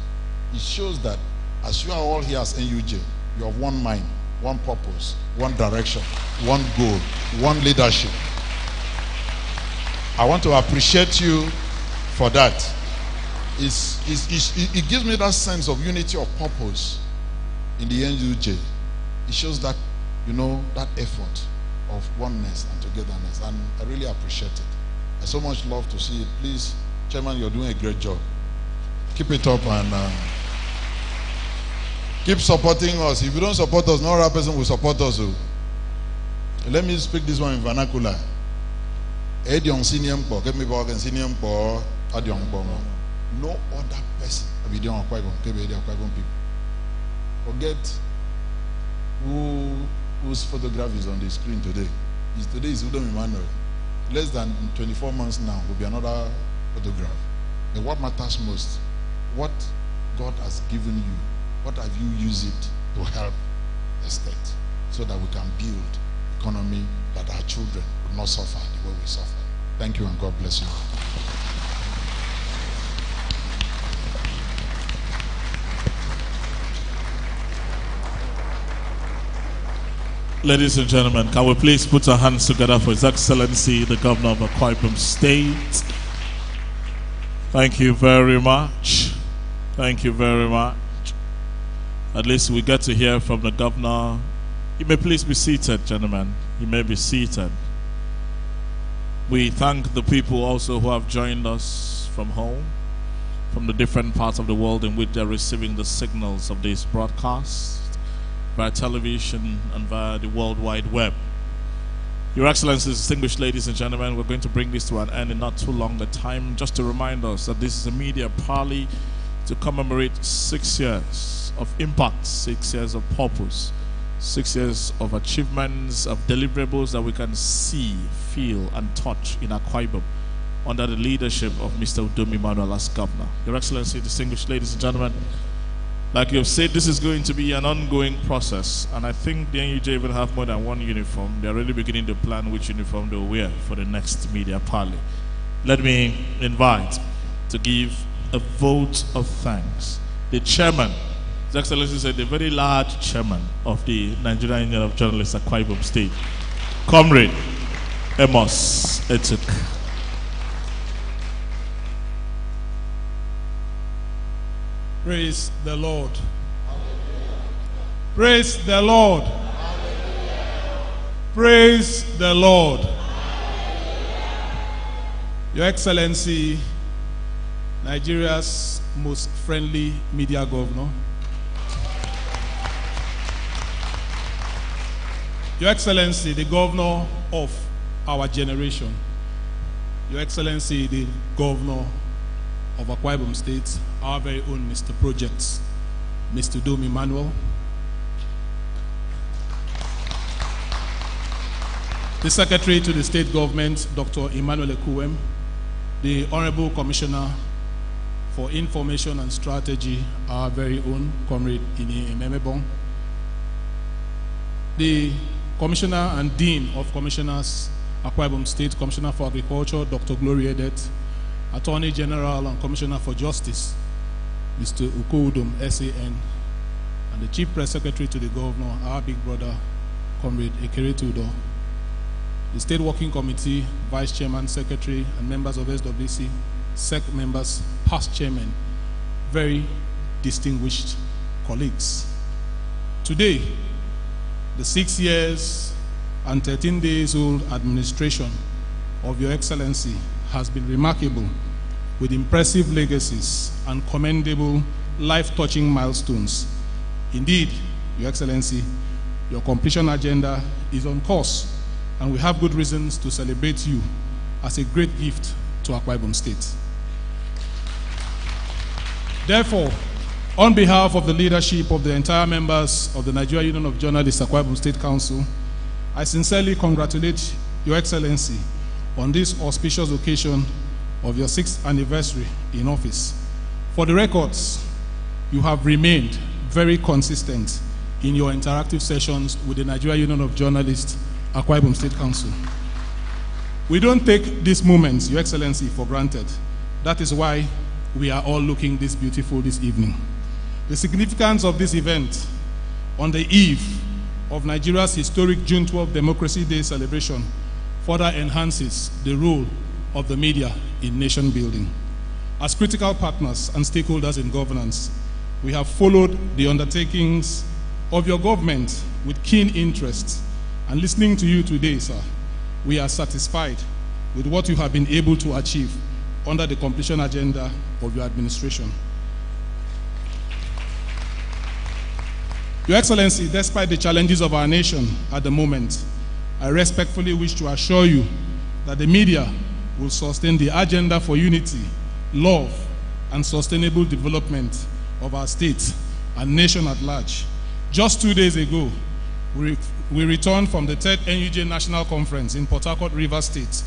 It shows that as you are all here as NUJ, you have one mind, one purpose, one direction, one goal, one leadership. I want to appreciate you for that. It gives me that sense of unity of purpose in the NUJ. It shows that, that effort of oneness and togetherness, and I really appreciate it. I so much love to see it. Please, Chairman, you're doing a great job. Keep it up and keep supporting us. If you don't support us, no other person will support us. Let me speak this one in vernacular. No other person. Forget whose photograph is on the screen today. Today is Udom Emmanuel. Less than 24 months now will be another photograph. And what matters most, what God has given you, what have you used it to help the state, so that we can build economy that our children will not suffer the way we suffer. Thank you, and God bless you. Ladies and gentlemen, can we please put our hands together for His Excellency, the Governor of Akwa Ibom State. Thank you very much. Thank you very much. At least we get to hear from the Governor. You may please be seated, gentlemen. You may be seated. We thank the people also who have joined us from home, from the different parts of the world in which they're receiving the signals of this broadcast, via television and via the World Wide Web. Your Excellencies, distinguished ladies and gentlemen, we're going to bring this to an end in not too long a time. Just to remind us that this is a media parley to commemorate 6 years of impact, 6 years of purpose, 6 years of achievements, of deliverables that we can see, feel, and touch in Akwa Ibom under the leadership of Mr. Udom Emmanuel as Governor. Your Excellency, distinguished ladies and gentlemen, like you have said, this is going to be an ongoing process, and I think the NUJ even have more than one uniform. They're already beginning to plan which uniform they'll wear for the next media parley. Let me invite to give a vote of thanks the chairman, His Excellency said, the very large chairman of the Nigerian Union of Journalists at Akwa Ibom State, Comrade Amos Etuk. Praise the Lord. Praise the Lord. Praise the Lord. Your Excellency, Nigeria's most friendly media governor, Your Excellency, the Governor of our generation, Your Excellency, the Governor of Akwa Ibom State, our very own Mr. Projects, Mr. Udom Emmanuel, the Secretary to the State Government, Dr. Emmanuel Ekuwem, the Honorable Commissioner for Information and Strategy, our very own Comrade Ini Ememebong, the Commissioner and Dean of Commissioners, Akwa Ibom State, Commissioner for Agriculture, Dr. Gloria Edet, Attorney General and Commissioner for Justice, Mr. Udom SAN, and the Chief Press Secretary to the Governor, our big brother, Comrade Ekeretu Udo, the State Working Committee, Vice Chairman, Secretary, and members of SWC, SEC members, past chairmen, very distinguished colleagues. Today, the 6 years and 13 days old administration of Your Excellency has been remarkable, with impressive legacies and commendable, life-touching milestones. Indeed, Your Excellency, your completion agenda is on course, and we have good reasons to celebrate you as a great gift to Akwa Ibom State. Therefore, on behalf of the leadership of the entire members of the Nigeria Union of Journalists Akwa Ibom State Council, I sincerely congratulate Your Excellency on this auspicious occasion of your 6th anniversary in office. For the records, you have remained very consistent in your interactive sessions with the Nigeria Union of Journalists Akwa Ibom State Council. We don't take these moments, Your Excellency, for granted. That is why we are all looking this beautiful this evening. The significance of this event on the eve of Nigeria's historic June 12 Democracy Day celebration further enhances the role of the media in nation building. As critical partners and stakeholders in governance, we have followed the undertakings of your government with keen interest, and listening to you today, sir, we are satisfied with what you have been able to achieve under the completion agenda of your administration. Your Excellency, despite the challenges of our nation at the moment, I respectfully wish to assure you that the media will sustain the agenda for unity, love, and sustainable development of our state and nation at large. Just 2 days ago, we returned from the 3rd NUJ National Conference in Port Harcourt, Rivers State,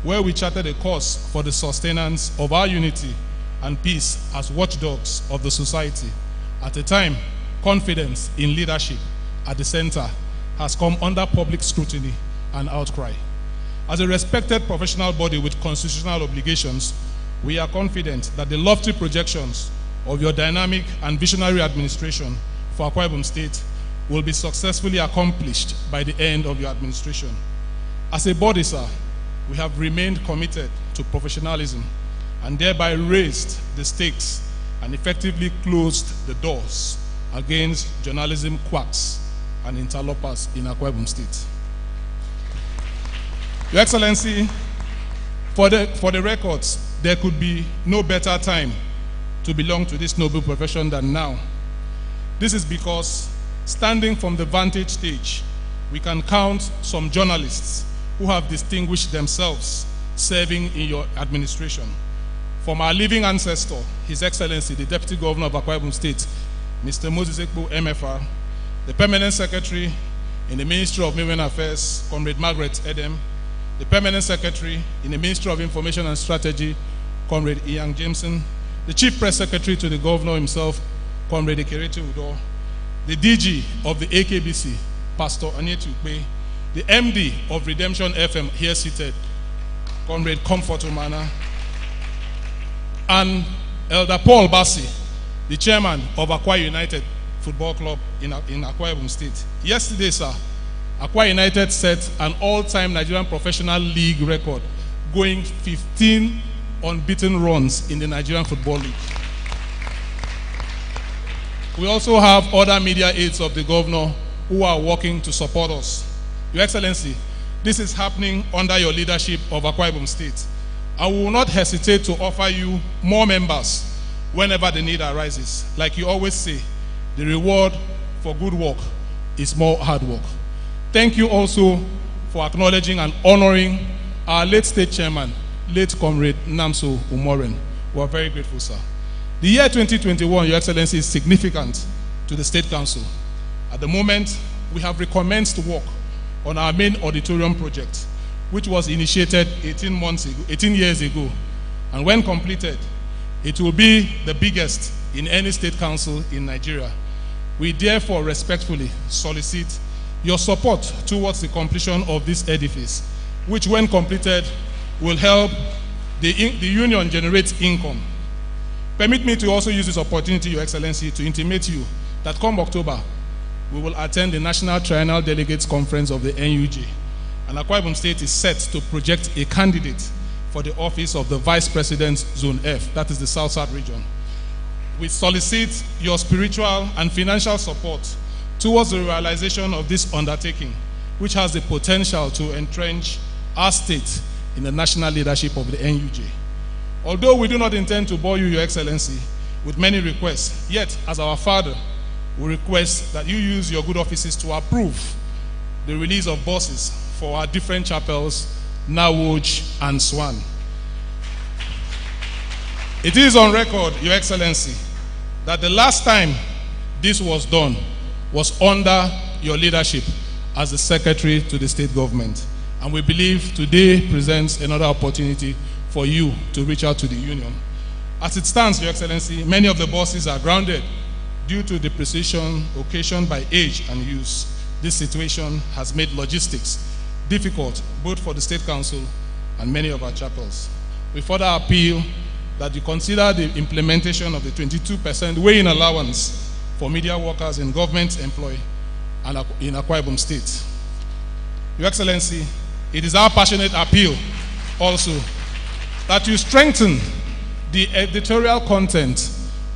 where we charted a course for the sustenance of our unity and peace as watchdogs of the society. At a time, confidence in leadership at the center has come under public scrutiny and outcry. As a respected professional body with constitutional obligations, we are confident that the lofty projections of your dynamic and visionary administration for Akwa Ibom State will be successfully accomplished by the end of your administration. As a body, sir, we have remained committed to professionalism and thereby raised the stakes and effectively closed the doors against journalism quacks and interlopers in Akwa Ibom State. Your Excellency, for the records, there could be no better time to belong to this noble profession than now. This is because, standing from the vantage stage, we can count some journalists who have distinguished themselves serving in your administration. From our living ancestor, His Excellency, the Deputy Governor of Akwa Ibom State, Mr. Moses Ekpo, MFR, the Permanent Secretary in the Ministry of Women Affairs, Comrade Margaret Edem, the Permanent Secretary in the Ministry of Information and Strategy, Comrade Ian Jameson, the Chief Press Secretary to the Governor himself, Comrade Ekeretu Udo, the DG of the AKBC, Pastor Anietu Ukpe, the MD of Redemption FM, here seated, Comrade Comfort Umana, and Elder Paul Bassi, the Chairman of Akwa United Football Club in Akwa Ibom State. Yesterday, sir, Akwa United set an all-time Nigerian Professional League record, going 15 unbeaten runs in the Nigerian Football League. We also have other media aides of the governor who are working to support us. Your Excellency, this is happening under your leadership of Akwa Ibom State. I will not hesitate to offer you more members whenever the need arises. Like you always say, the reward for good work is more hard work. Thank you also for acknowledging and honoring our late state chairman, late comrade Namso Umoren. We are very grateful, sir. The year 2021, Your Excellency, is significant to the State Council. At the moment, we have recommenced work on our main auditorium project, which was initiated 18 years ago. And when completed, it will be the biggest in any state council in Nigeria. We therefore respectfully solicit your support towards the completion of this edifice, which when completed will help the union generate income. Permit me to also use this opportunity, Your Excellency, to intimate you that come October, we will attend the National Triennial Delegates Conference of the NUJ. And Akwa Ibom State is set to project a candidate for the office of the Vice President Zone F, that is the South-South region. We solicit your spiritual and financial support towards the realization of this undertaking, which has the potential to entrench our state in the national leadership of the NUJ. Although we do not intend to bore you, Your Excellency, with many requests, yet as our father, we request that you use your good offices to approve the release of buses for our different chapels, Nawoj and Swan. It is on record, Your Excellency, that the last time this was done was under your leadership as the Secretary to the state government. And we believe today presents another opportunity for you to reach out to the union. As it stands, Your Excellency, many of the buses are grounded due to depreciation occasioned by age and use. This situation has made logistics difficult both for the State Council and many of our chapels. We further appeal that you consider the implementation of the 22% weigh-in allowance for media workers in government employ and in Akwa Ibom State. Your Excellency, it is our passionate appeal also that you strengthen the editorial content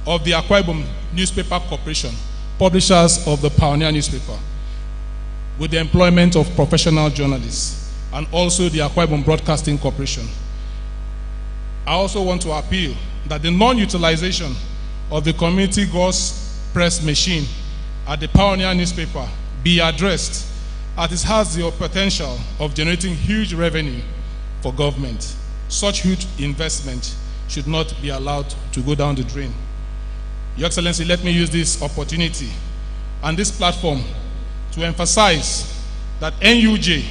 of the Akwa Ibom Newspaper Corporation, publishers of the Pioneer newspaper, with the employment of professional journalists, and also the Akwa Ibom Broadcasting Corporation. I also want to appeal that the non-utilization of the community gauze press machine at the Pioneer newspaper be addressed, as it has the potential of generating huge revenue for government. Such huge investment should not be allowed to go down the drain. Your Excellency, let me use this opportunity and this platform to emphasize that NUJ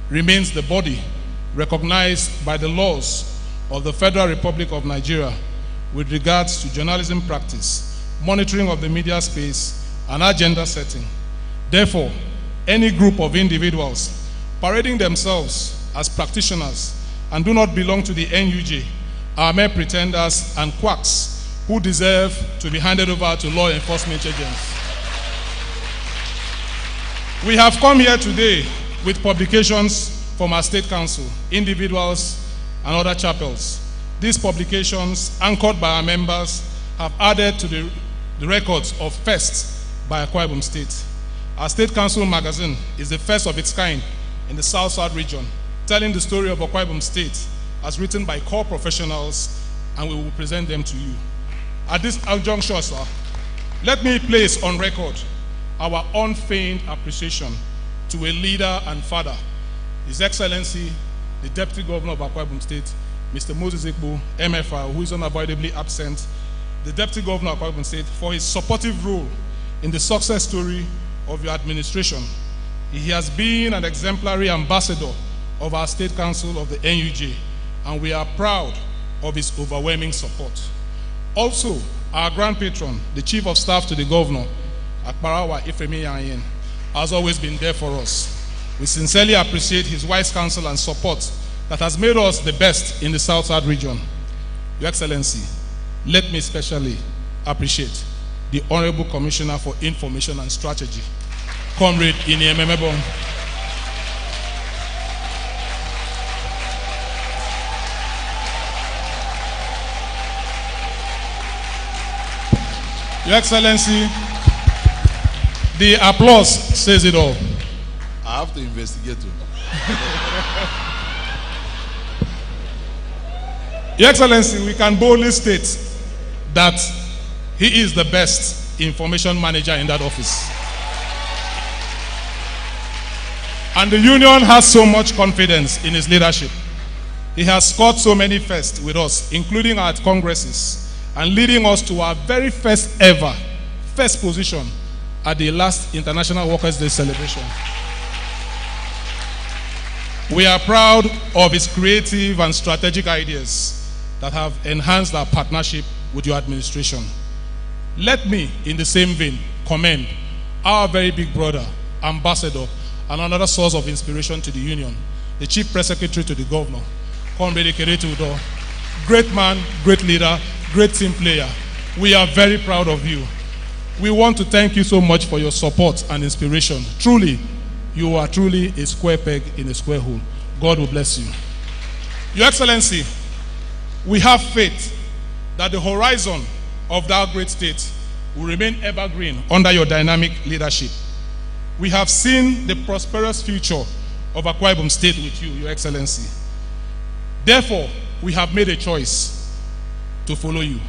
remains the body recognized by the laws of the Federal Republic of Nigeria with regards to journalism practice, monitoring of the media space, and agenda setting. Therefore, any group of individuals parading themselves as practitioners and do not belong to the NUJ are mere pretenders and quacks who deserve to be handed over to law enforcement agents. We have come here today with publications from our State Council, individuals, and other chapels. These publications, anchored by our members, have added to the records of firsts by Akwa Ibom State. Our State Council magazine is the first of its kind in the South-South region, telling the story of Akwa Ibom State as written by core professionals, and we will present them to you. At this juncture, sir, let me place on record our unfeigned appreciation to a leader and father, His Excellency, the Deputy Governor of Akwa Ibom State, Mr. Moses Igbo, MFR, who is unavoidably absent, the Deputy Governor of Akwa Ibom State, for his supportive role in the success story of your administration. He has been an exemplary ambassador of our State Council of the NUJ, and we are proud of his overwhelming support. Also, our Grand Patron, the Chief of Staff to the Governor, Akbarawa Ifemi, has always been there for us. We sincerely appreciate his wise counsel and support that has made us the best in the South-South region. Your Excellency, let me especially appreciate the Honorable Commissioner for Information and Strategy, Comrade Udom Emmanuel. Your Excellency, the applause says it all. I have to investigate it. Your Excellency, we can boldly state that he is the best information manager in that office. And the union has so much confidence in his leadership. He has scored so many firsts with us, including at congresses, and leading us to our very first position at the last International Workers' Day celebration. We are proud of his creative and strategic ideas that have enhanced our partnership with your administration. Let me, in the same vein, commend our very big brother, ambassador, and another source of inspiration to the union, the chief press secretary to the governor, Comrade Keretu Udo. Great man, great leader, great team player. We are very proud of you. We want to thank you so much for your support and inspiration. Truly, you are truly a square peg in a square hole. God will bless you. Your Excellency, we have faith that the horizon of that great state will remain evergreen under your dynamic leadership. We have seen the prosperous future of Akwa Ibom State with you, Your Excellency. Therefore, we have made a choice to follow you.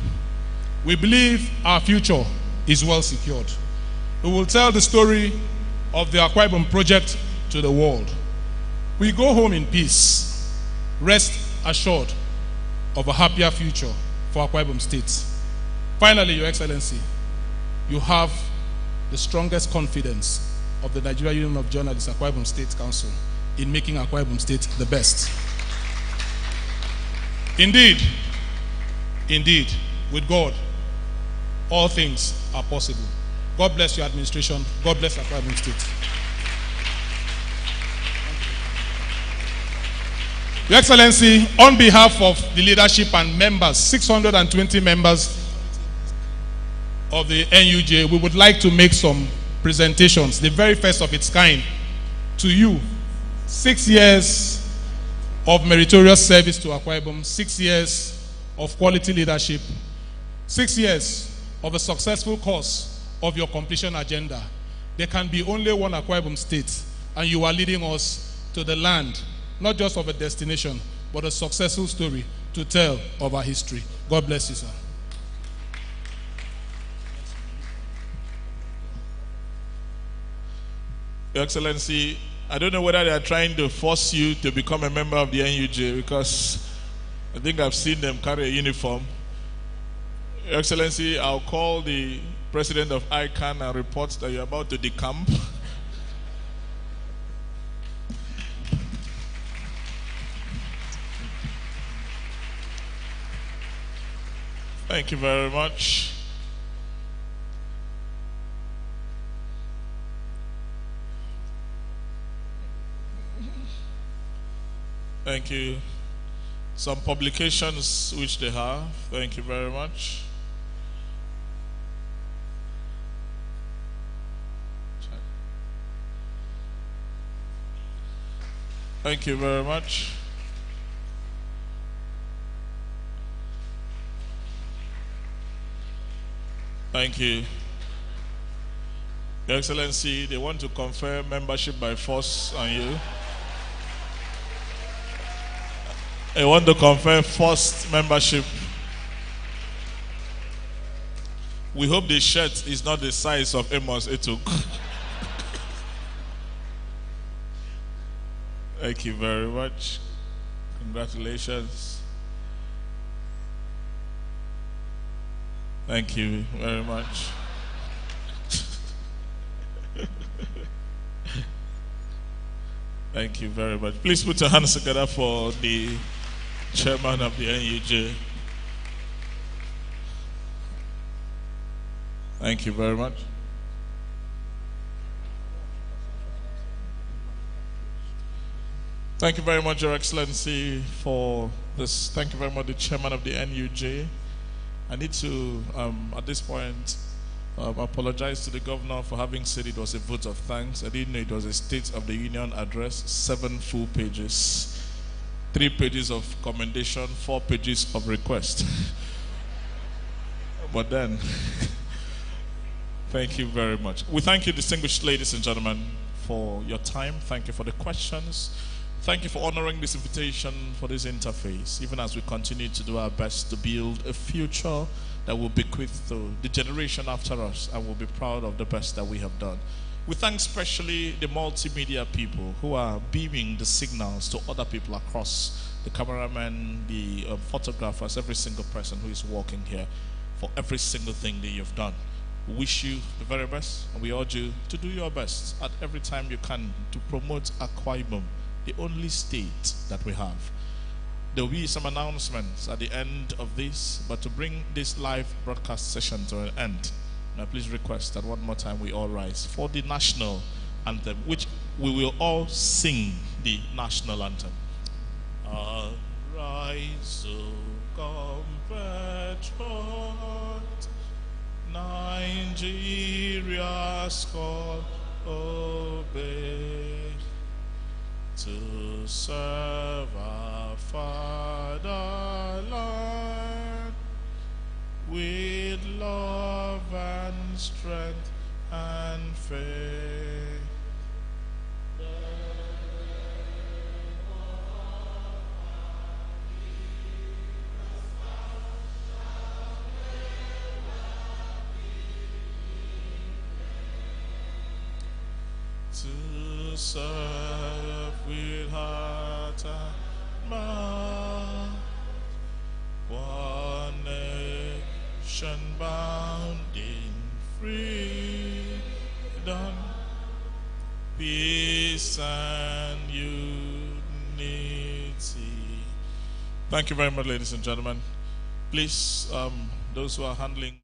We believe our future is well secured. We will tell the story of the Akwa Ibom project to the world. We go home in peace, rest assured of a happier future for Akwa Ibom State. Finally, Your Excellency, you have the strongest confidence of the Nigeria Union of Journalists, Akwa Ibom State Council, in making Akwa Ibom State the best. Indeed, with God, all things are possible. God bless your administration. God bless Akwa Ibom State. Your Excellency, on behalf of the leadership and members, 620 members of the NUJ, we would like to make some presentations, the very first of its kind, to you. 6 years of meritorious service to Akwa Ibom, 6 years of quality leadership, 6 years of a successful course of your completion agenda. There can be only one Akwa Ibom State, and you are leading us to the land, not just of a destination, but a successful story to tell of our history. God bless you, sir. Your Excellency, I don't know whether they are trying to force you to become a member of the NUJ, because I think I've seen them carry a uniform. Your Excellency, I'll call the president of ICANN and report that you're about to decamp. Thank you very much. Thank you. Some publications which they have. Thank you very much. Thank you very much. Thank you. Your Excellency, they want to confer membership by force on you. They want to confer forced membership. We hope the shirt is not the size of Amos Etuk. Thank you very much. Congratulations. Thank you very much. Thank you very much. Please put your hands together for the chairman of the NUJ. Thank you very much. Thank you very much, Your Excellency, for this. Thank you very much, the chairman of the NUJ. I need to, at this point, apologize to the governor for having said it was a vote of thanks. I didn't know it was a State of the Union address, 7 full pages, 3 pages of commendation, 4 pages of request. But then, thank you very much. We thank you, distinguished ladies and gentlemen, for your time. Thank you for the questions. Thank you for honoring this invitation for this interface, even as we continue to do our best to build a future that will bequeath to the generation after us and will be proud of the best that we have done. We thank especially the multimedia people who are beaming the signals to other people across, the cameramen, the photographers, every single person who is working here, for every single thing that you've done. We wish you the very best, and we urge you to do your best at every time you can to promote Akwa Ibom, the only state that we have. There will be some announcements at the end of this, but to bring this live broadcast session to an end, now please request that one more time we all rise for the national anthem, which we will all sing the national anthem. Arise, O compatriot, Nigeria's call obey, to serve our fatherland with love and strength and faith. To serve with heart and mind, one nation bound in freedom, peace and unity. Thank you very much, ladies and gentlemen. Please, those who are handling